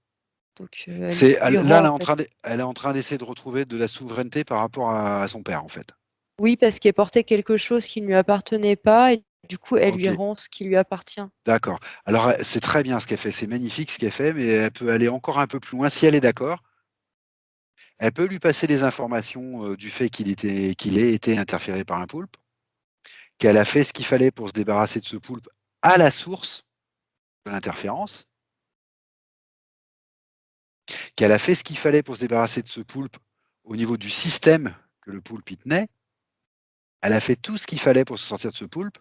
Donc elle C'est elle lui là, rend, en fait. elle est en train d'essayer de retrouver de la souveraineté par rapport à son père, en fait. Oui, parce qu'elle portait quelque chose qui ne lui appartenait pas et du coup, elle lui OK, rend ce qui lui appartient. d'accord. Alors, c'est très bien ce qu'elle fait, c'est magnifique ce qu'elle fait, mais elle peut aller encore un peu plus loin si elle est d'accord. Elle peut lui passer les informations, du fait qu'il ait été interféré par un poulpe, qu'elle a fait ce qu'il fallait pour se débarrasser de ce poulpe à la source de l'interférence, qu'elle a fait ce qu'il fallait pour se débarrasser de ce poulpe au niveau du système que le poulpe y tenait. Elle a fait tout ce qu'il fallait pour se sortir de ce poulpe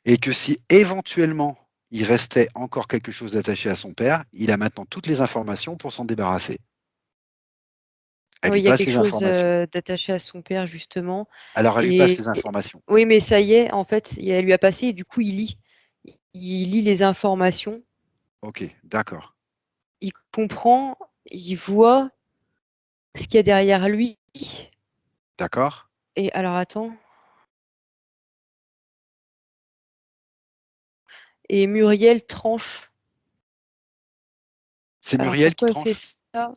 et que si éventuellement il restait encore quelque chose d'attaché à son père, il a maintenant toutes les informations pour s'en débarrasser. Elle Oui, lui il y a passe quelque les chose, informations. d'attaché à son père justement Alors elle lui passe et les informations. oui, mais ça y est, en fait, elle lui a passé et du coup, il lit. Il lit les informations, OK, d'accord, il comprend, il voit ce qu'il y a derrière lui d'accord. et alors attends, et Muriel tranche. C'est Alors Muriel qui pourquoi elle fait tranche? ça?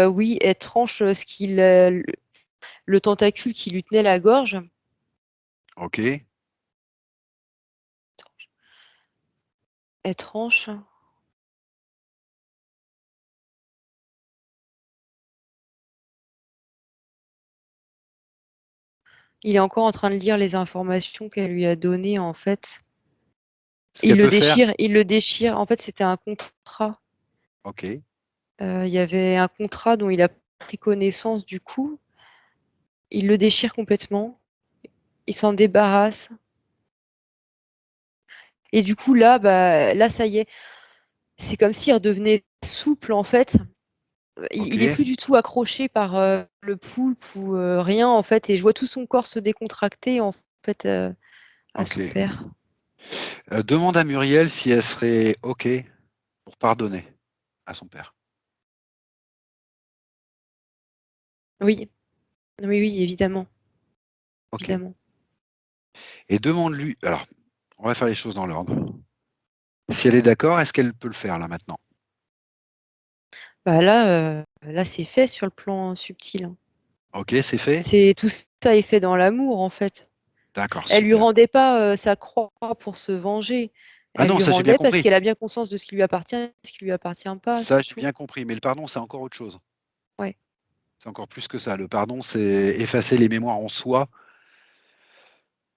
Oui, elle tranche, ce qu'il, le tentacule qui lui tenait la gorge. OK, Elle tranche. Il est encore en train de lire les informations qu'elle lui a données, en fait. Ce qu'elle peut faire? Il le déchire. En fait, c'était un contrat. OK, Il y avait un contrat dont il a pris connaissance du coup. Il le déchire complètement. Il s'en débarrasse et du coup là, là ça y est, c'est comme s'il redevenait souple en fait. Il est OK, plus du tout accroché par, le poulpe ou, rien en fait et je vois tout son corps se décontracter en fait, à son OK. père. Demande à Muriel si elle serait OK pour pardonner à son père. Oui, oui, oui, évidemment, OK. évidemment. Et demande-lui alors, on va faire les choses dans l'ordre. Si elle est d'accord, est-ce qu'elle peut le faire là maintenant? Bah là c'est fait sur le plan subtil, hein. OK, c'est fait? C'est tout ça est fait dans l'amour en fait. D'accord, Elle lui super. rendait pas, sa croix pour se venger. Ah Elle non, lui ça j'ai bien rendait parce compris. qu'elle a bien conscience de ce qui lui appartient et ce qui lui appartient pas, Ça c'est j'ai tout. bien compris, mais le pardon, c'est encore autre chose. Ouais. C'est encore plus que ça. Le pardon, c'est effacer les mémoires en soi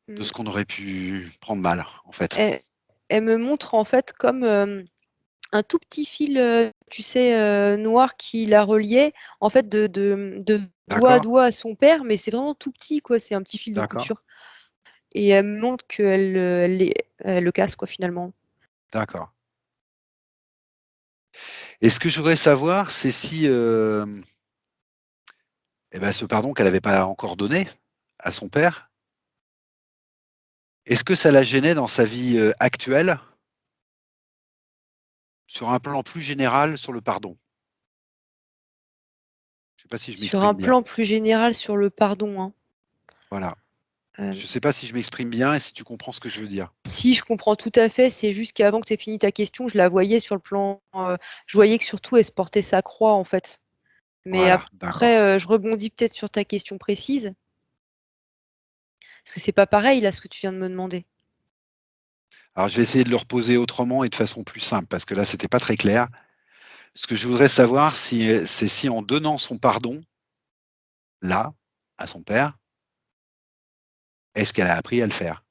de Mmh. ce qu'on aurait pu prendre mal, en fait. Elle elle me montre en fait comme, un tout petit fil, tu sais, noir qui la reliait en fait de doigt à D'accord? doigt à son père, mais c'est vraiment tout petit quoi, c'est un petit fil de D'accord? couture et elle me montre qu'elle, elle le casse quoi finalement. D'accord. Et ce que je voudrais savoir, c'est si, et bah, ce pardon qu'elle n'avait pas encore donné à son père, est-ce que ça la gênait dans sa vie, actuelle, sur un plan plus général sur le pardon? Je ne sais pas si je Sur un m'exprime bien. plan plus général sur le pardon, hein, Voilà. hem Je ne sais pas si je m'exprime bien et si tu comprends ce que je veux dire? si, je comprends tout à fait, c'est juste qu'avant que tu aies fini ta question, je la voyais sur le plan, je voyais que surtout elle se portait sa croix, en fait. Mais Voilà, d'accord. après, je rebondis peut-être sur ta question précise, parce que c'est pas pareil là, ce que tu viens de me demander. Alors je vais essayer de le reposer autrement et de façon plus simple, parce que là, c'était pas très clair. Ce que je voudrais savoir, c'est si en donnant son pardon, là, à son père, est-ce qu'elle a appris à le faire?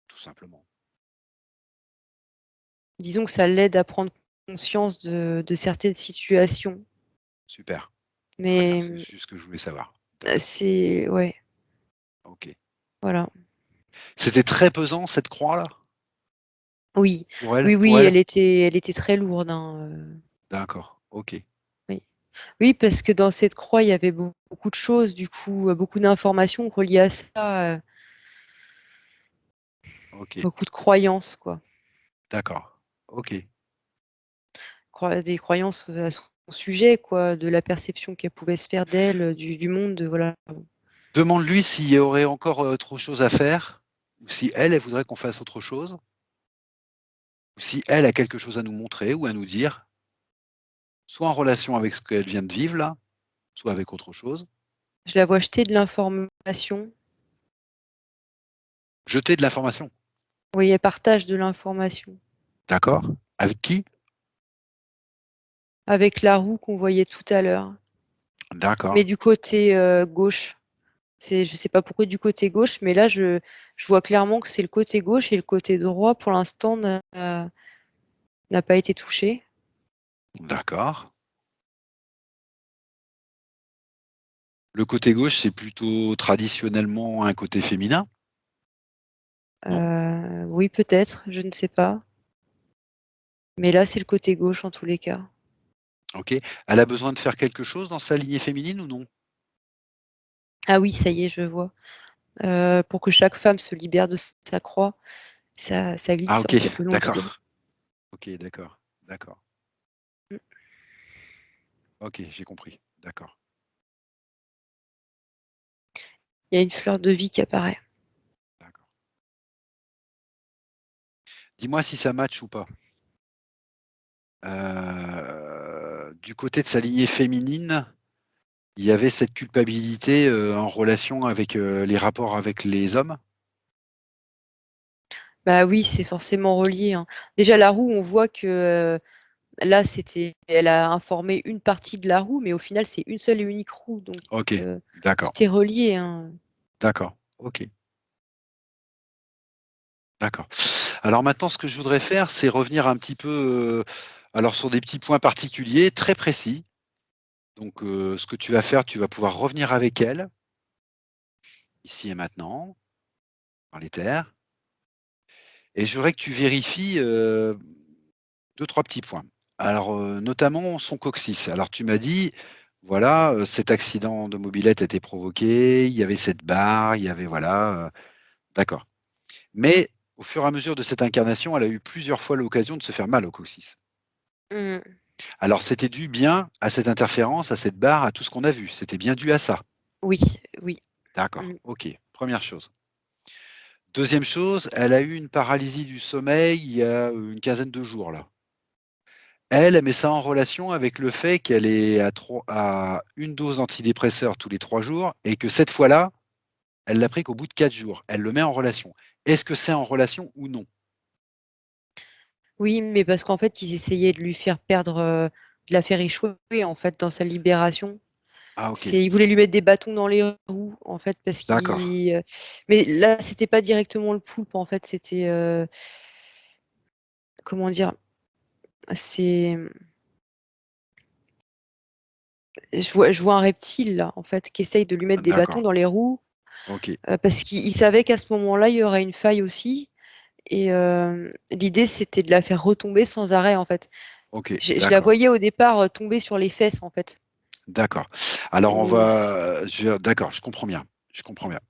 Tout simplement. Disons que ça l'aide à prendre conscience de certaines situations, Super, très bien, mais, c'est juste ce que je voulais savoir. c'est ouais, OK. voilà. C'était très pesant cette croix-là? Oui, Pour elle oui, pour oui, elle? elle était très lourde, hein, D'accord, OK, oui. Oui, parce que dans cette croix, il y avait beaucoup de choses, du coup, beaucoup d'informations reliées à ça, OK, beaucoup de croyances, quoi. d'accord, OK. Des croyances, à son sujet, quoi, de la perception qu'elle pouvait se faire d'elle, du monde, voilà. Demande-lui s'il y aurait encore, autre chose à faire, ou si elle, elle voudrait qu'on fasse autre chose, ou si elle a quelque chose à nous montrer ou à nous dire, soit en relation avec ce qu'elle vient de vivre là, soit avec autre chose. Je la vois jeter de l'information. Jeter de l'information. Oui, elle partage de l'information. D'accord. Avec qui? Avec la roue qu'on voyait tout à l'heure, D'accord, mais du côté, gauche. C'est je sais pas pourquoi du côté gauche, mais là, je vois clairement que c'est le côté gauche et le côté droit, pour l'instant, n'a pas été touché. d'accord. Le côté gauche, c'est plutôt traditionnellement un côté féminin, non? Oui, peut-être, je ne sais pas, mais là, c'est le côté gauche en tous les cas. OK. Elle a besoin de faire quelque chose dans sa lignée féminine ou non? Ah oui, ça y est, je vois. Pour que chaque femme se libère de sa croix, ça Ah glisse, OK, en fait, le long du dos. d'accord. OK, d'accord, d'accord. Mmh. OK, j'ai compris. D'accord, Il y a une fleur de vie qui apparaît. d'accord. Dis-moi si ça match ou pas. Du côté de sa lignée féminine, il y avait cette culpabilité, en relation avec, les rapports avec les hommes? Bah oui, c'est forcément relié, hein. Déjà la roue, on voit que, là, elle a informé une partie de la roue, mais au final, c'est une seule et unique roue, donc OK, heu, tout d'accord, est relié, hein. d'accord, OK. D'accord. Alors maintenant, ce que je voudrais faire, c'est revenir un petit peu, alors sur des petits points particuliers, très précis. Donc, ce que tu vas faire, tu vas pouvoir revenir avec elle, ici et maintenant, dans les terres, et je voudrais que tu vérifies, 2-3 petits points. Alors, notamment son coccyx. Alors tu m'as dit, voilà, cet accident de mobilette a été provoqué, il y avait cette barre, il y avait voilà, d'accord. Mais au fur et à mesure de cette incarnation, elle a eu plusieurs fois l'occasion de se faire mal au coccyx. Mmh. Alors c'était dû bien à cette interférence, à cette barre, à tout ce qu'on a vu. C'était bien dû à ça? Oui, oui. D'accord, Mmh. OK, première chose. Deuxième chose, elle a eu une paralysie du sommeil il y a, une quinzaine de jours là. Elle met ça en relation avec le fait qu'elle est à 1 dose d'antidépresseur tous les 3 jours et que cette fois-là, elle l'a pris qu'au bout de 4 jours. Elle le met en relation. Est-ce que c'est en relation ou non? Oui, mais parce qu'en fait, ils essayaient de lui faire perdre, de la faire échouer, en fait, dans sa libération. Ah OK, Ils voulaient lui mettre des bâtons dans les roues, en fait, parce d'accord, qu'il, mais là, c'était pas directement le poulpe, en fait, c'était, comment dire? C'est, je vois un reptile, là, en fait, qui essaye de lui mettre des bâtons d'accord, dans les roues, OK, parce qu'il savait qu'à ce moment-là, il y aurait une faille aussi et l'idée, c'était de la faire retomber sans arrêt, en fait. OK, Je la d'accord, voyais au départ, tomber sur les fesses, en fait. d'accord. Alors on Au va d'accord, je comprends bien, je comprends bien.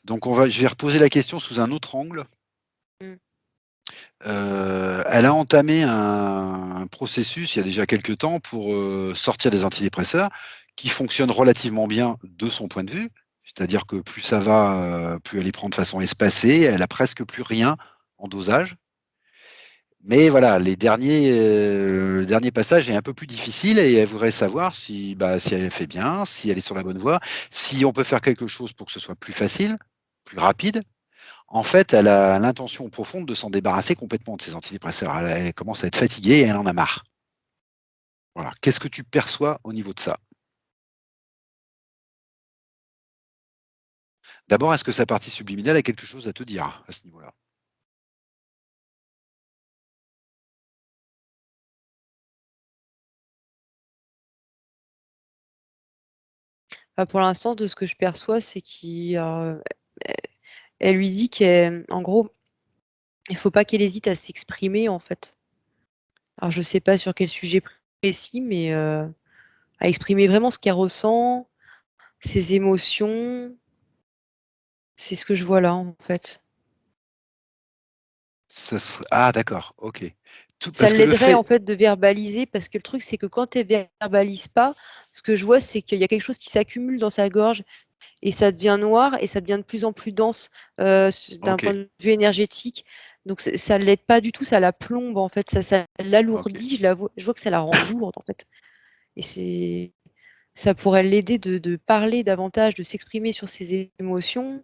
Donc je vais reposer la question sous un autre angle. Mmh. Elle a entamé un processus il y a déjà quelque temps pour, sortir des antidépresseurs qui fonctionnent relativement bien de son point de vue. C'est-à-dire que plus ça va, plus elle y prend de façon espacée, elle a presque plus rien en dosage. Mais voilà, le dernier passage est un peu plus difficile et elle voudrait savoir si, bah, si elle fait bien, si elle est sur la bonne voie, si on peut faire quelque chose pour que ce soit plus facile, plus rapide. En fait, elle a l'intention profonde de s'en débarrasser complètement de ses antidépresseurs. Elle commence à être fatiguée et elle en a marre. Voilà. Qu'est-ce que tu perçois au niveau de ça? D'abord, est-ce que sa partie subliminale a quelque chose à te dire à ce niveau-là? Bah, pour l'instant, de ce que je perçois, c'est e elle lui dit qu'en gros, il faut pas qu'elle hésite à s'exprimer, en fait. Alors je sais pas sur quel sujet précis, mais à exprimer vraiment ce qu'elle ressent, ses émotions. C'est ce que je vois là, en fait. Ah d'accord, OK. Tout Ça parce que le l'aiderait, fait en fait, de verbaliser parce que le truc, c'est que quand elle verbalise pas, ce que je vois, c'est qu'il y a quelque chose qui s'accumule dans sa gorge et ça devient noir et ça devient de plus en plus dense, d'un OK, point de vue énergétique. Donc ça l'aide pas du tout, ça la plombe, en fait, ça OK, l'alourdit, je vois que ça la rend lourde, en fait et ça pourrait l'aider de parler davantage, de s'exprimer sur ses émotions.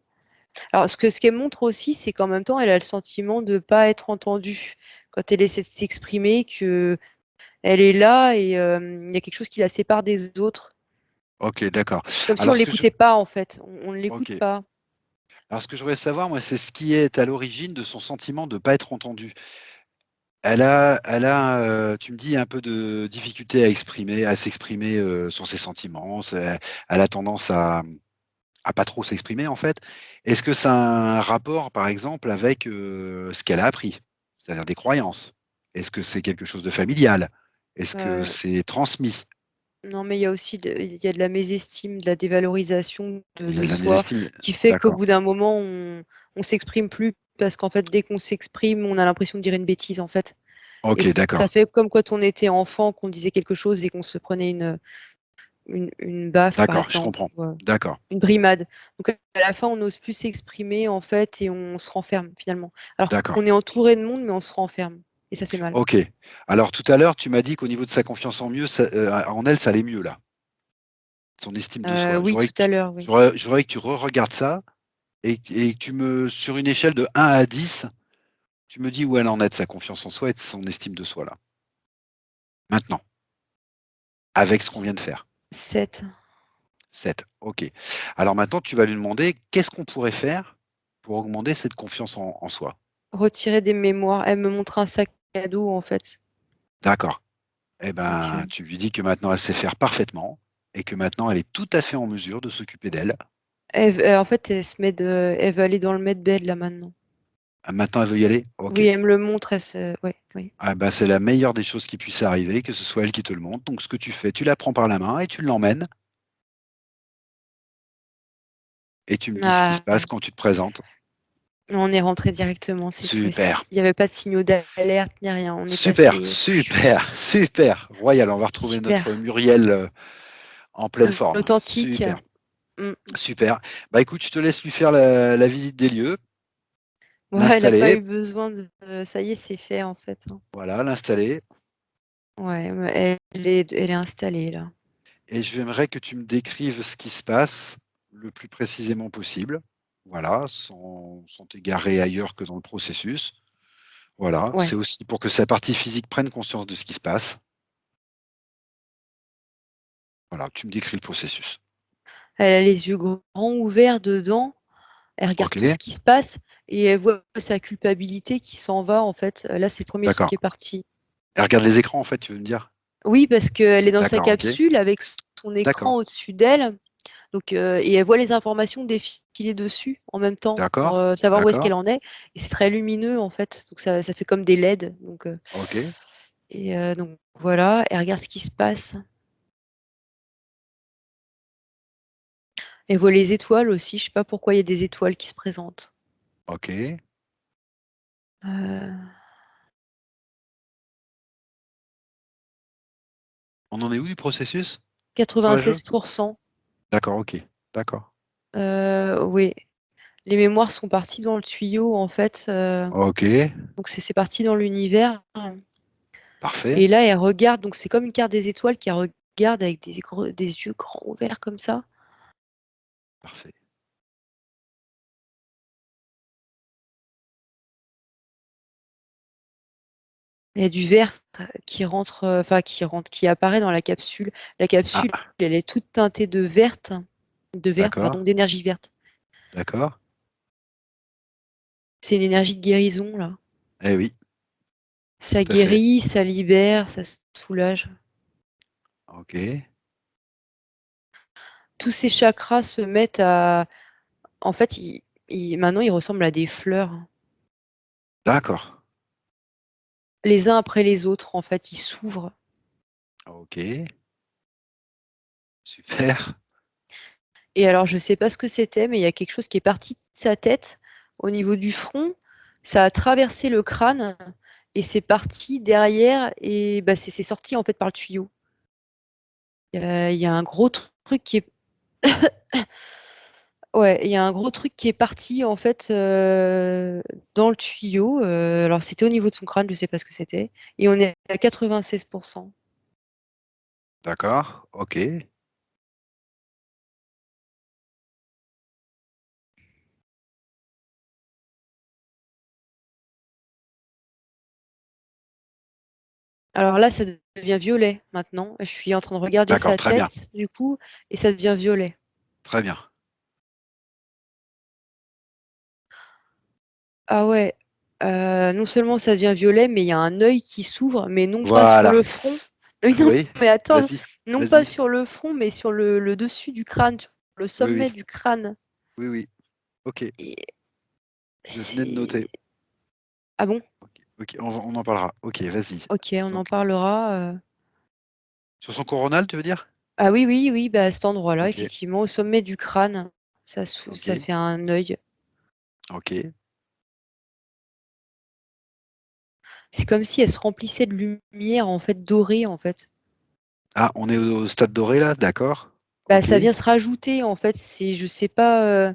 Alors ce qu'elle montre aussi, c'est qu'en même temps, elle a le sentiment de pas être entendue. Quand elle essaie de s'exprimer, qu'elle est là et il y a quelque chose qui la sépare des autres. OK, d'accord. Comme si on Alors ce que je l'écoutait pas, en fait. On ne l'écoute OK. pas. Alors ce que je voudrais savoir, moi, c'est ce qui est à l'origine de son sentiment de ne pas être entendue. Elle a, tu me dis un peu de difficulté à s'exprimer, sur ses sentiments, elle a tendance à pas trop s'exprimer, en fait. Est-ce que ça a un rapport, par exemple, avec, ce qu'elle a appris? C'est-à-dire des croyances? Est-ce que c'est quelque chose de familial? Est-ce que Heu, c'est transmis? non, mais il y a de la mésestime, de la dévalorisation Il y a de de la soi mésestime? qui fait qu'au D'accord. bout d'un moment, on s'exprime plus parce qu'en fait, dès qu'on s'exprime, on a l'impression de dire une bêtise, en fait et OK, ça d'accord. fait comme quand on était enfant, qu'on disait quelque chose et qu'on se prenait une baffe, par D'accord, je exemple, comprends. ou D'accord, une brimade. Donc à la fin, on n'ose plus s'exprimer, en fait et on se renferme, finalement. Alors d'accord. qu'on est entouré de monde, mais on se renferme et ça fait mal. OK. Alors tout à l'heure, tu m'as dit qu'au niveau de sa confiance en elle, ça allait mieux là, son estime de soi. Oui, tout à l'heure, oui. Je voudrais que tu regardes ça et que tu me sur une échelle de 1 à 10, tu me dis où elle en est de sa confiance en soi et de son estime de soi là, maintenant, avec ce qu'on vient de faire. 7. 7. OK. Alors maintenant, tu vas lui demander qu'est-ce qu'on pourrait faire pour augmenter cette confiance en soi? Retirer des mémoires. Elle me montre un sac à dos, en fait. D'accord. Eh Donc, ben, tu lui dis que maintenant elle sait faire parfaitement et que maintenant elle est tout à fait en mesure de s'occuper d'elle. en fait, elle veut aller dans le med-bed, là, maintenant. Ah, maintenant elle veut y aller? OK. Oui, elle me le montre, ouais, oui. Ah bah, c'est la meilleure des choses qui puisse arriver, que ce soit elle qui te le montre. Donc ce que tu fais, tu la prends par la main et tu l'emmènes et tu me dis ce qui se Ah, passe quand tu te présentes. on est rentré directement cette fois-ci. Super, Il n'y avait pas de signaux d'alerte ni rien. On est super, passé tout de suite. super, super. Royal, on va retrouver Super. notre Muriel, en pleine forme. Authentique. Super, Mm. super. Bah, écoute, je te laisse lui faire la visite des lieux, Ouais, elle n'a pas l'installer, eu besoin de. Ça y est, c'est fait, en fait, hein. voilà, l'installer Ouais, mais elle est installée, là. et j'aimerais que tu me décrives ce qui se passe le plus précisément possible. Voilà, sans t'égarer ailleurs que dans le processus. Voilà, c'est Ouais. aussi pour que sa partie physique prenne conscience de ce qui se passe. Voilà, tu me décris le processus. Elle a les yeux grands ouverts dedans. Elle regarde tout OK, ce qui se passe et elle voit sa culpabilité qui s'en va, en fait. Là, c'est le premier truc d'accord. qui est parti. Elle regarde les écrans en fait, tu veux me dire? Oui, parce qu'elle est dans sa D'accord, OK. capsule avec son D'accord, écran au-dessus d'elle. Donc, et elle voit les informations défiler dessus en même temps pour d'accord, savoir où est-ce d'accord, qu'elle en est. Et c'est très lumineux, en fait. Donc, ça fait comme des LED. Donc, OK, donc voilà, elle regarde ce qui se passe. Elle voit les étoiles aussi. Je sais pas pourquoi il y a des étoiles qui se présentent. OK. Euh, On en est où du processus sur la jeu? 96%. D'accord, OK, d'accord. Oui, les mémoires sont parties dans le tuyau, en fait. OK, Donc, c'est parti dans l'univers. parfait, Et là, elle regarde. Donc, c'est comme une carte des étoiles qui regarde avec des yeux grands ouverts comme ça. parfait. Il y a du verre qui apparaît dans la capsule. La capsule, Ah, elle est toute teintée de vert, d'accord, pardon, d'énergie verte. d'accord. C'est une énergie de guérison, là. Eh oui, Ça tout à fait. guérit, ça libère, ça soulage. OK, Tous ces chakras se mettent à. En fait, maintenant, ils ressemblent à des fleurs. d'accord, Les uns après les autres, en fait, ils s'ouvrent. OK, super, Et alors, je sais pas ce que c'était, mais il y a quelque chose qui est parti de sa tête au niveau du front. Ça a traversé le crâne et c'est parti derrière et bah, c'est sorti en fait par le tuyau. Il y a un gros truc qui est ouais, il y a un gros truc qui est parti en fait dans le tuyau. Alors c'était au niveau de son crâne, je sais pas ce que c'était. Et on est à 96%. d'accord, OK. Alors là, ça devient violet maintenant. Je suis en train de regarder D'accord, sa très bien, tête du coup et ça devient violet. très bien. Ah ouais, non seulement ça devient violet, mais il y a un œil qui s'ouvre, mais non pas sur Voilà. le front. Oui, non, Oui, mais attends, vas-y, non pas vas-y. sur le front, mais sur le dessus du crâne, sur le Oui, oui, sommet du crâne. oui, oui. OK, Et je venais de noter. c'est ah bon? OK, OK, on en parlera. OK, vas-y. OK, on en Donc parlera. sur son coronal, tu veux dire? Ah oui, oui, oui, bah, à cet endroit-là, OK, effectivement, au sommet du crâne, ça OK, fait un œil. OK. C'est comme si elle se remplissait de lumière, en fait, dorée, en fait. Ah, on est au stade doré là? D'accord. Bah, OK, ça vient se rajouter, en fait, je sais pas,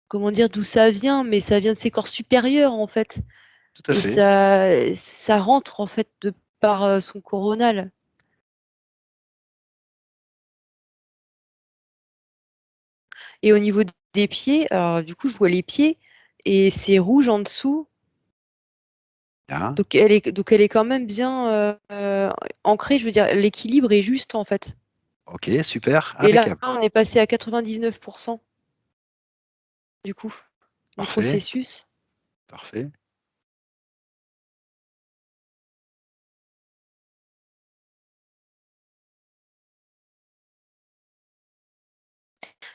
comment dire d'où ça vient, mais ça vient de ses corps supérieurs en fait. tout à Et fait. ça rentre en fait de par son coronal. Et au niveau des pieds, alors du coup je vois les pieds et c'est rouge en dessous. Bien. Donc elle est quand même bien ancrée, je veux dire, l'équilibre est juste en fait. OK, super, Et là, impeccable. on est passé à 99% du coup, du Parfait. processus. Parfait.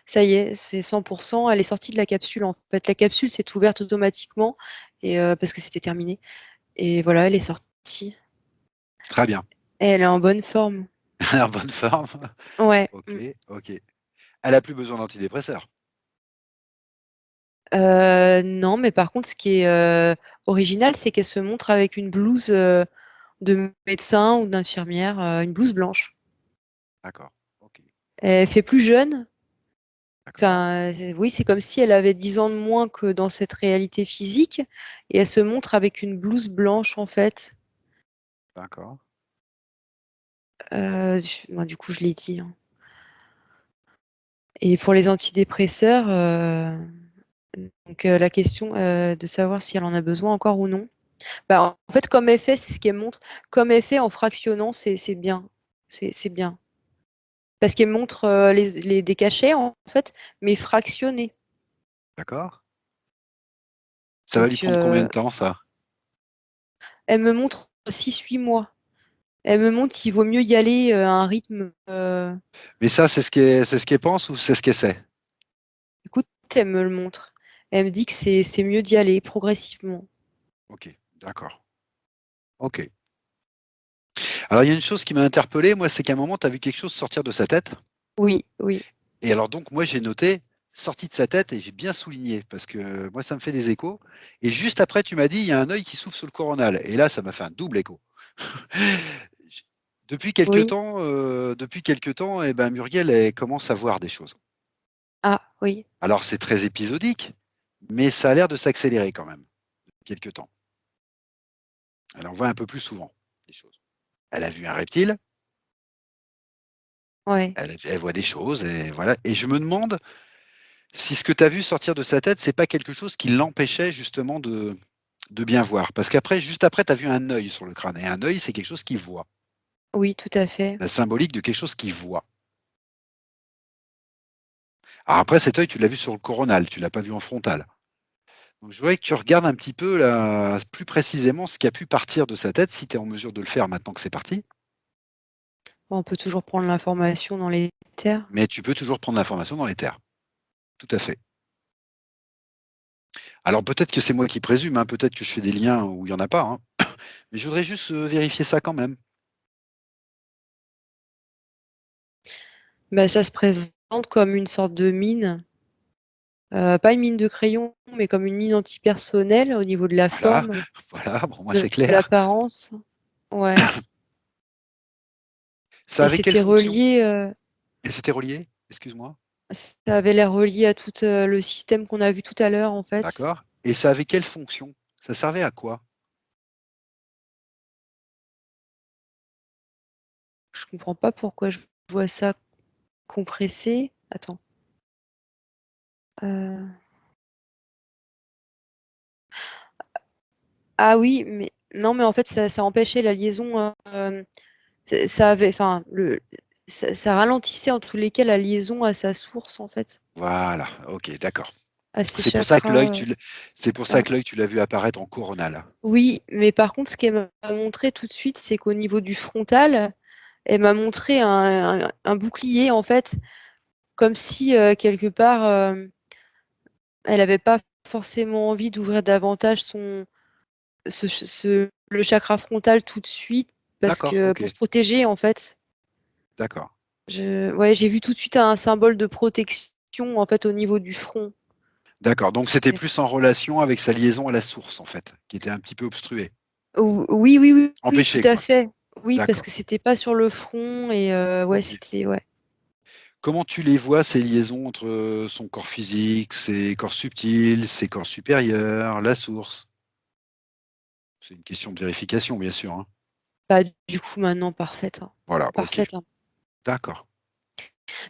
Ça y est, c'est 100 elle est sortie de la capsule, en fait. La capsule s'est ouverte automatiquement et parce que c'était terminé et voilà, elle est sortie. Très bien. Et elle est en bonne forme. Elle est en bonne forme. Ouais, OK, mmh. OK. Elle a plus besoin d'antidépresseurs? Non, mais par contre, ce qui est, original, c'est qu'elle se montre avec une blouse, de médecin ou d'infirmière, une blouse blanche. D'accord, OK, Elle fait plus jeune, d'accord, enfin, oui, c'est comme si elle avait 10 ans de moins que dans cette réalité physique et elle se montre avec une blouse blanche, en fait. d'accord. Du coup, je l'ai dit, hein. Et pour les antidépresseurs, donc la question, de savoir si elle en a besoin encore ou non. Bah, en fait, comme effet, c'est ce qu'elle montre. Comme effet, en fractionnant, c'est bien. C'est bien. Parce qu'elle montre, les des cachets, en fait, mais fractionnés. D'accord. Ça va lui Donc prendre combien de temps ça? elle me montre 6-8 mois. Elle me montre qu'il vaut mieux y aller, à un rythme, Mais ça, c'est ce qu'elle pense ou c'est ce qu'elle sait? écoute, elle me le montre. Elle me dit que c'est mieux d'y aller progressivement. OK, d'accord. OK. Alors il y a une chose qui m'a interpellé, moi, c'est qu'à un moment, tu as vu quelque chose sortir de sa tête Oui, oui, et alors donc moi, j'ai noté: «Sorti de sa tête» et j'ai bien souligné parce que moi, ça me fait des échos et juste après, tu m'as dit: «Il y a un œil qui s'ouvre sur le coronal» et là, ça m'a fait un double écho. J oui. Depuis quelque temps et ben, Muriel, elle commence à voir des choses. Ah, oui. Alors c'est très épisodique, mais ça a l'air de s'accélérer quand même, depuis quelque temps. Elle en voit un peu plus souvent, des choses. Elle a vu un reptile, Ouais. elle voit des choses et voilà et je me demande si ce que tu as vu sortir de sa tête, c'est pas quelque chose qui l'empêchait justement de bien voir? Parce qu'après, juste après, tu as vu un œil sur le crâne et un œil, c'est quelque chose qui voit. Oui, tout à fait. La symbolique de quelque chose qui voit. Alors après cet œil, tu l'as vu sur le coronal, tu l'as pas vu en frontal. Donc je voudrais que tu regardes un petit peu là, plus précisément ce qui a pu partir de sa tête, si tu es en mesure de le faire maintenant que c'est parti. On peut toujours prendre l'information dans les terres. Mais tu peux toujours prendre l'information dans les terres. Tout à fait. Alors peut-être que c'est moi qui présume, hein, peut-être que je fais des liens où il y en a pas, hein, mais je voudrais juste, vérifier ça quand même. Bah, ça se présente comme une sorte de mine, pas une mine de crayon, mais comme une mine antipersonnelle au niveau de la Voilà, forme, voilà, bon moi c'est de clair. l'apparence. Ouais, Ça et avait quelle c'était fonction? relié, Et c'était relié? Excuse-moi? ça avait l'air relié à tout, le système qu'on a vu tout à l'heure, en fait. D'accord et ça avait quelle fonction? Ça servait à quoi? Je comprends pas pourquoi je vois ça compressé. Attends, heu, ah oui, mais non, mais en fait, ça empêchait la liaison, ça avait enfin, ça ralentissait en tous les cas la liaison à sa source, en fait, Voilà, OK, d'accord. à ses C'est pour ça que l'œil chakras, tu l c'est pour ça ça. que l'œil tu l'as vu apparaître en coronal. Oui, mais par contre, ce qu'elle m'a montré tout de suite, c'est qu'au niveau du frontal, elle m'a montré un bouclier, en fait, comme si, quelque part, elle avait pas forcément envie d'ouvrir davantage le chakra frontal tout de suite parce D'accord, que pour OK, se protéger, en fait. d'accord. Ouais, j'ai vu tout de suite un symbole de protection, en fait, au niveau du front. D'accord, donc c'était Et plus en relation avec sa liaison à la source, en fait, qui était un petit peu obstruée. oui, oui, oui, oui, tout Empêchée, à quoi. fait. Oui, parce D'accord, que c'était pas sur le front et ouais, OK. c'était ouais. Comment tu les vois, ces liaisons entre, son corps physique, ses corps subtils, ses corps supérieurs, la source? C'est une question de vérification, bien sûr, hein. Bah, du coup, maintenant parfaite, hein. Voilà, OK, Parfaite, hein. d'accord.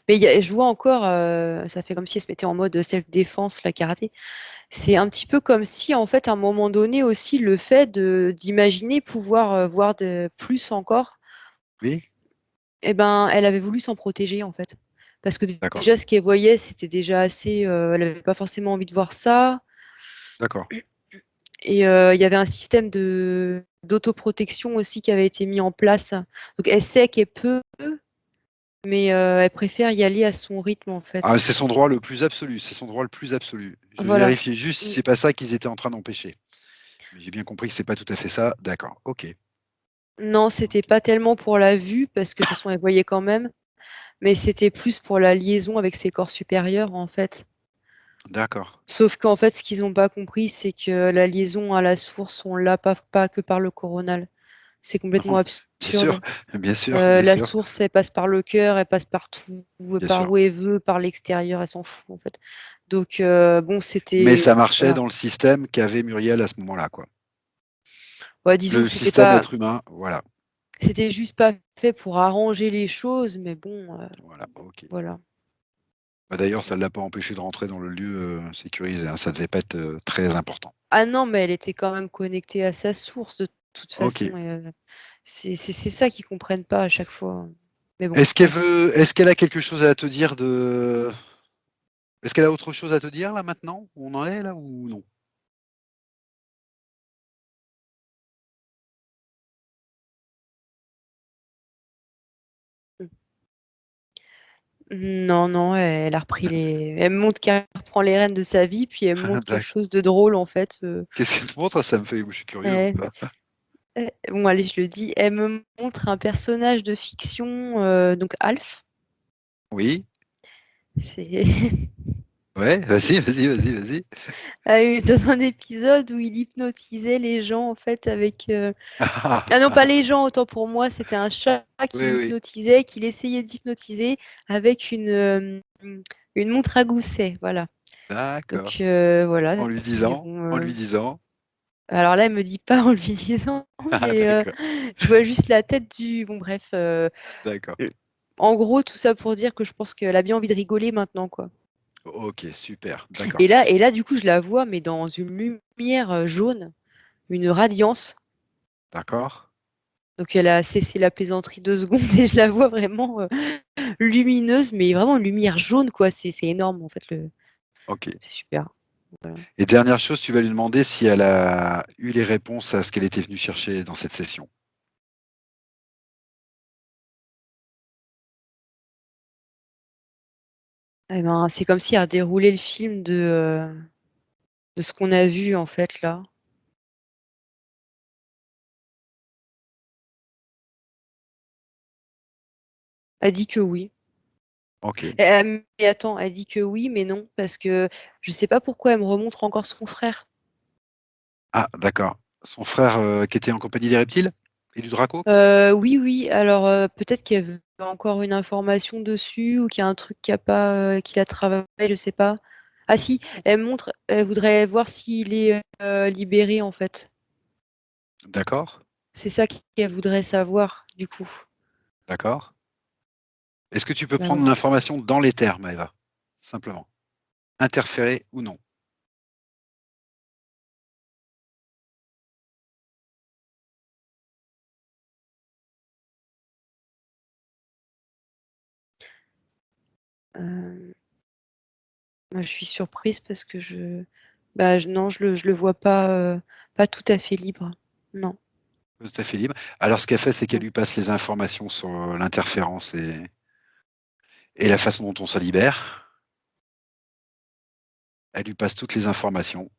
Mais il y a je vois encore, ça fait comme si elle se mettait en mode self-défense, la karaté. C'est un petit peu comme si, en fait, à un moment donné aussi, le fait d'imaginer pouvoir, voir de plus encore, Oui? et ben, elle avait voulu s'en protéger, en fait. Parce que D'accord, déjà, ce qu'elle voyait, c'était déjà assez, elle avait pas forcément envie de voir ça d'accord. Et il y avait un système d'autoprotection aussi qui avait été mis en place. Donc elle sait qu'elle peut, mais elle préfère y aller à son rythme en fait. Ah, c'est son droit le plus absolu, c'est son droit le plus absolu. Je Voilà. vérifiais juste si Mm. c'est pas ça qu'ils étaient en train d'empêcher. Mais j'ai bien compris que c'est pas tout à fait ça. D'accord, OK. Non, c'était OK. pas tellement pour la vue, parce que de toute façon elle voyait quand même, mais c'était plus pour la liaison avec ses corps supérieurs en fait. D'accord. Sauf qu'en fait, ce qu'ils n'ont pas compris, c'est que la liaison à la source, on l'a pas que par le coronal. C'est complètement Non, bien sûr, absurde. bien sûr, bien La sûr, source, elle passe par le cœur, elle passe partout, bien par sûr. où elle veut, par l'extérieur, elle s'en fout en fait. Donc bon, Mais ça c'était marchait voilà. dans le système qu'avait Muriel à ce moment-là, quoi. Ouais, disons Le que système être humain, voilà. c'était juste pas fait pour arranger les choses, mais bon, Voilà, OK. voilà. Bah, d'ailleurs, ça ne l'a pas empêché de rentrer dans le lieu, sécurisé, hein. Ça devait pas être, très important. Ah non, mais elle était quand même connectée à sa source de toute OK. façon. Et, c'est ça qu'ils comprennent pas à chaque fois. Mais bon, bref. Est-ce qu'elle a quelque chose à te dire de est-ce qu'elle a autre chose à te dire là maintenant? Où on en est là ou non? Non, non, elle a repris les. Elle me montre qu'elle reprend les rênes de sa vie, puis elle me montre quelque D'acc chose de drôle en fait. Qu'est-ce qu'elle te montre? Ça me fait je suis curieux, Eh, moi. bon, allez, je le dis. Elle me montre un personnage de fiction, donc Alf. Oui? C'est Ouais, vas-y, vas-y, vas-y, vas-y. dans un épisode où il hypnotisait les gens en fait avec. Ah! Ah non, pas les gens, autant pour moi, c'était un chat Oui, qui oui. hypnotisait, qu'il essayait d'hypnotiser avec une montre à gousset, voilà. D'accord. Donc voilà, En lui c'est disant? bon. En lui disant? Alors là, elle me dit pas en lui disant, Ah mais d'accord, je vois juste la tête du. Bon, bref. d'accord. En gros, tout ça pour dire que je pense qu'elle a bien envie de rigoler maintenant, quoi. OK, super, d'accord, Et là, du coup, je la vois, mais dans une lumière jaune, une radiance. d'accord. Donc elle a cessé la plaisanterie 2 secondes et je la vois vraiment lumineuse, mais vraiment une lumière jaune, quoi. C'est énorme, en fait. OK. C'est super. Voilà. Et dernière chose, tu vas lui demander si elle a eu les réponses à ce qu'elle était venue chercher dans cette session. Eh ben, c'est comme si elle déroulait le film de ce qu'on a vu, en fait, là. Elle dit que oui. OK. Mais attends, elle dit que oui, mais non, parce que je sais pas pourquoi elle me remontre encore son frère. Ah d'accord. Son frère, qui était en compagnie des reptiles? Et du Draco? Oui, oui, alors peut-être qu'il y avait encore une information dessus ou qu'il y a un truc qu'il a travaillé, je sais pas. Ah si, elle voudrait voir s'il est libéré en fait. D'accord, C'est ça qu'elle voudrait savoir du coup. d'accord. Est-ce que tu peux Bah prendre ouais. l'information dans les termes, Eva? Simplement. Interférer ou non? Euh, Moi, je suis surprise parce que non, je le vois pas tout à fait libre. Non, Tout à fait libre. Alors ce qu'elle fait, c'est qu'elle non. lui passe les informations sur, l'interférence et la façon dont on se libère. Elle lui passe toutes les informations.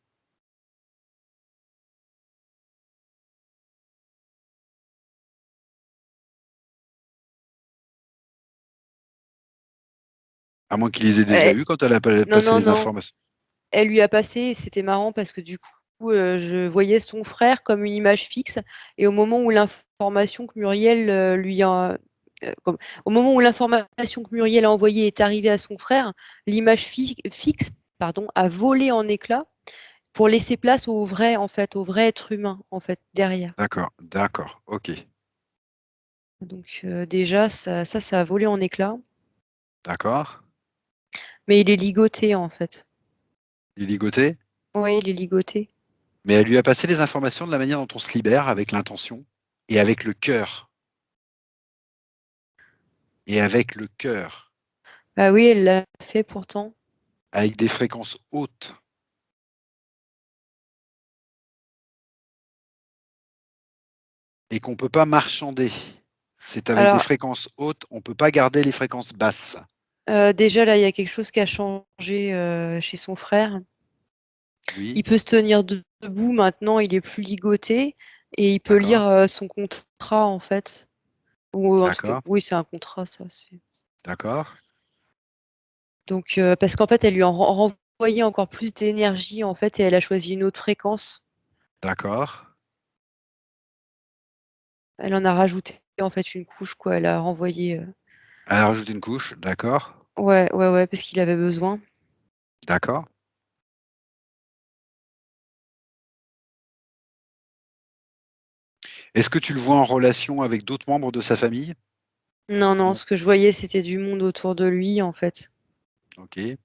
À moins qu'il les ait déjà Eh, eues quand elle a pa non, passé non, les non. informations. Elle lui a passé, et c'était marrant parce que du coup, je voyais son frère comme une image fixe, et au moment où l'information que Muriel a envoyée est arrivée à son frère, l'image fixe, pardon, a volé en éclats pour laisser place au vrai, en fait, au vrai être humain, en fait, derrière. D'accord, d'accord, OK, Donc déjà, ça a volé en éclats, d'accord. mais il est ligoté, en fait. Il est ligoté, Oui, il est ligoté. mais elle lui a passé les informations de la manière dont on se libère avec l'intention et avec le cœur et avec le cœur, Bah oui, elle l'a fait pourtant. avec des fréquences hautes. et qu'on ne peut pas marchander. C'est avec des Alors, fréquences hautes, on ne peut pas garder les fréquences basses. déjà là, il y a quelque chose qui a changé, chez son frère. Oui, Il peut se tenir debout maintenant, il est plus ligoté et il peut d'accord, lire, son contrat en fait. Ou en tout cas d'accord, oui, c'est un contrat ça, c'est d'accord, donc parce qu'en fait, elle lui a renvoyé encore plus d'énergie en fait et elle a choisi une autre fréquence. d'accord. Elle en a rajouté en fait une couche quoi, elle a renvoyé, Elle a rajouté une couche, d'accord, ouais, ouais, ouais, parce qu'il avait besoin. d'accord. Est-ce que tu le vois en relation avec d'autres membres de sa famille? Non, non, Non. ce que je voyais, c'était du monde autour de lui en fait. OK,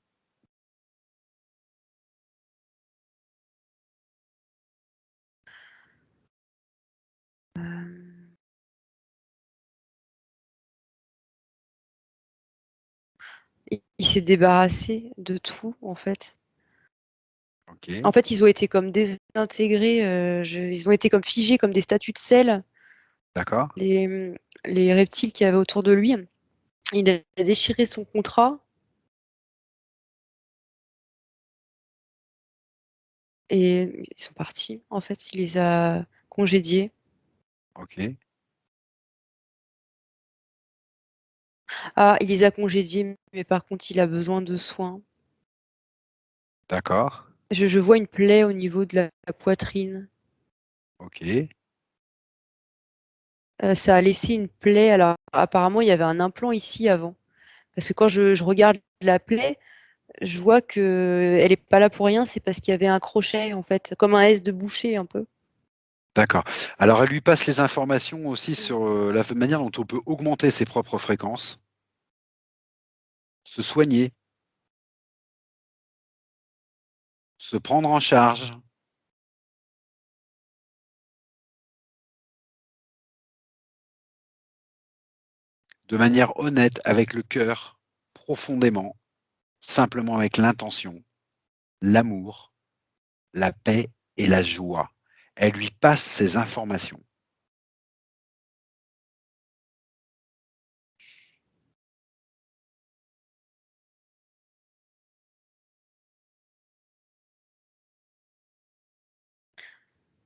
Hem, il s'est débarrassé de tout en fait. En OK, fait, ils ont été comme désintégrés, ils ont été comme figés comme des statues de sel, d'accord, les, les reptiles qu'il y avait autour de lui. Il a déchiré son contrat et ils sont partis. En fait, il les a congédiés. OK, Ah, il les a congédiés, mais par contre, il a besoin de soins. d'accord, Je vois une plaie au niveau de la poitrine. OK, Ça a laissé une plaie. Alors, apparemment, il y avait un implant ici avant. Parce que quand je regarde la plaie, je vois qu'elle est pas là pour rien, c'est parce qu'il y avait un crochet, en fait, comme un S de boucher un peu. d'accord. Alors elle lui passe les informations aussi Mmh. sur, la manière dont on peut augmenter ses propres fréquences, se soigner, se prendre en charge de manière honnête, avec le cœur, profondément, simplement avec l'intention, l'amour, la paix et la joie. Elle lui passe ces informations.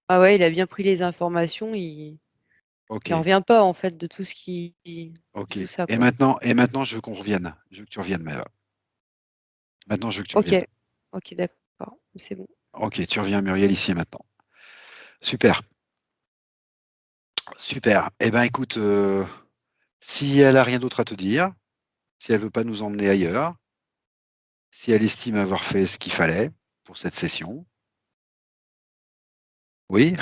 Ah ouais, il a bien pris les informations, il en OK, revient pas, en fait, de tout ce qui de OK. tout ça, Et quoi. maintenant je veux qu'on revienne. Je veux que tu reviennes, Maëva. Maintenant, je veux que tu OK, reviennes. OK, d'accord, c'est bon. OK, tu reviens, Muriel, ici et maintenant. Super, super. Eh ben, écoute, si elle a rien d'autre à te dire, si elle veut pas nous emmener ailleurs, si elle estime avoir fait ce qu'il fallait pour cette session, oui?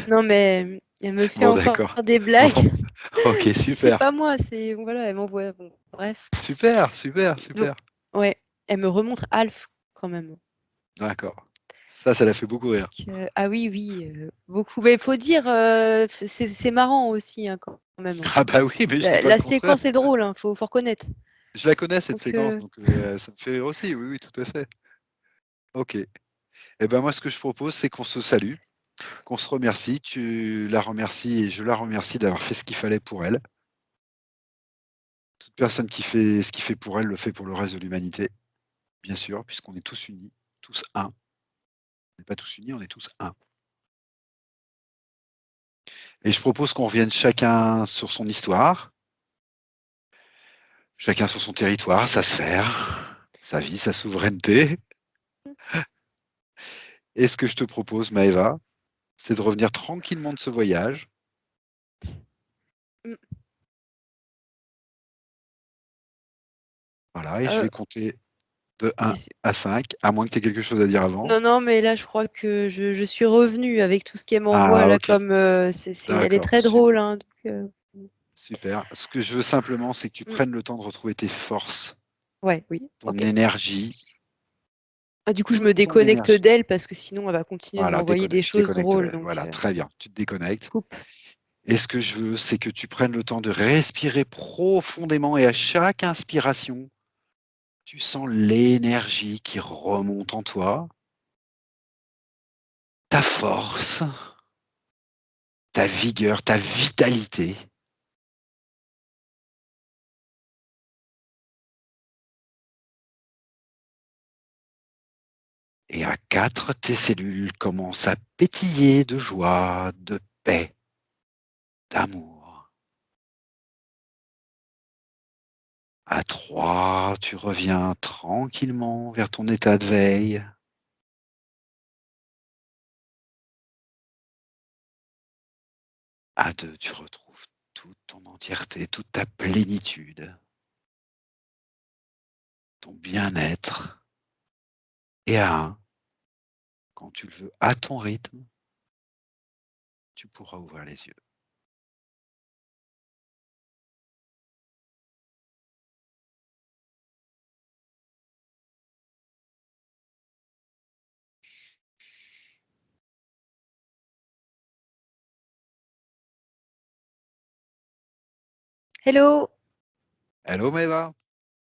Non, mais elle me fait Bon, encore d'accord. des Bon, blagues. OK, C'est super. pas moi, c'est voilà, elle m'envoie bon, bref. Super, super, Donc super. ouais, elle me remontre Alf quand même. D'accord. Ça l'a fait beaucoup rire. Donc ah oui, oui, beaucoup. Mais il faut dire, c'est marrant aussi, hein, quand même, hein. Ah bah oui, mais je dis pas le La contraire. séquence est drôle, hein, faut reconnaître. Je la connais cette Donc séquence, donc ça me fait rire aussi. Oui, oui, tout à fait. OK. Et ben, moi, ce que je propose, c'est qu'on se salue, qu'on se remercie. Tu la remercies et je la remercie d'avoir fait ce qu'il fallait pour elle. Toute personne qui fait ce qu'il fait pour elle, le fait pour le reste de l'humanité, bien sûr, puisqu'on est tous unis, tous un. On n'est pas tous unis, on est tous un. Et je propose qu'on revienne chacun sur son histoire, chacun sur son territoire, sa sphère, sa vie, sa souveraineté. Et ce que je te propose, Maëva, c'est de revenir tranquillement de ce voyage. mmh, Voilà, et je heu, vais compter de 1 qu'est-ce à 5, à moins que tu aies quelque chose à dire avant. non, non, mais là, je crois que je suis revenue avec tout ce qu'elle m'envoie Ah là OK, comme, c'est elle est d'accord, très drôle, hein, donc super. Ce que je veux simplement, c'est que tu mmh, prennes le temps de retrouver tes forces, ouais, oui, ton OK. énergie, Ah, du coup, je toute me ton déconnecte énergie. d'elle parce que sinon elle va continuer de Voilà, m'envoyer des tu choses déconnectes, drôles, donc voilà, très bien, tu te déconnectes. coupe. Et ce que je veux, c'est que tu prennes le temps de respirer profondément et à chaque inspiration, tu sens l'énergie qui remonte en toi, ta force, ta vigueur, ta vitalité. Et à 4, tes cellules commencent à pétiller de joie, de paix, d'amour. À 3, tu reviens tranquillement vers ton état de veille. À 2, tu retrouves toute ton entièreté, toute ta plénitude, ton bien-être. Et à 1, quand tu le veux, à ton rythme, tu pourras ouvrir les yeux. Hello! Hello Maëva.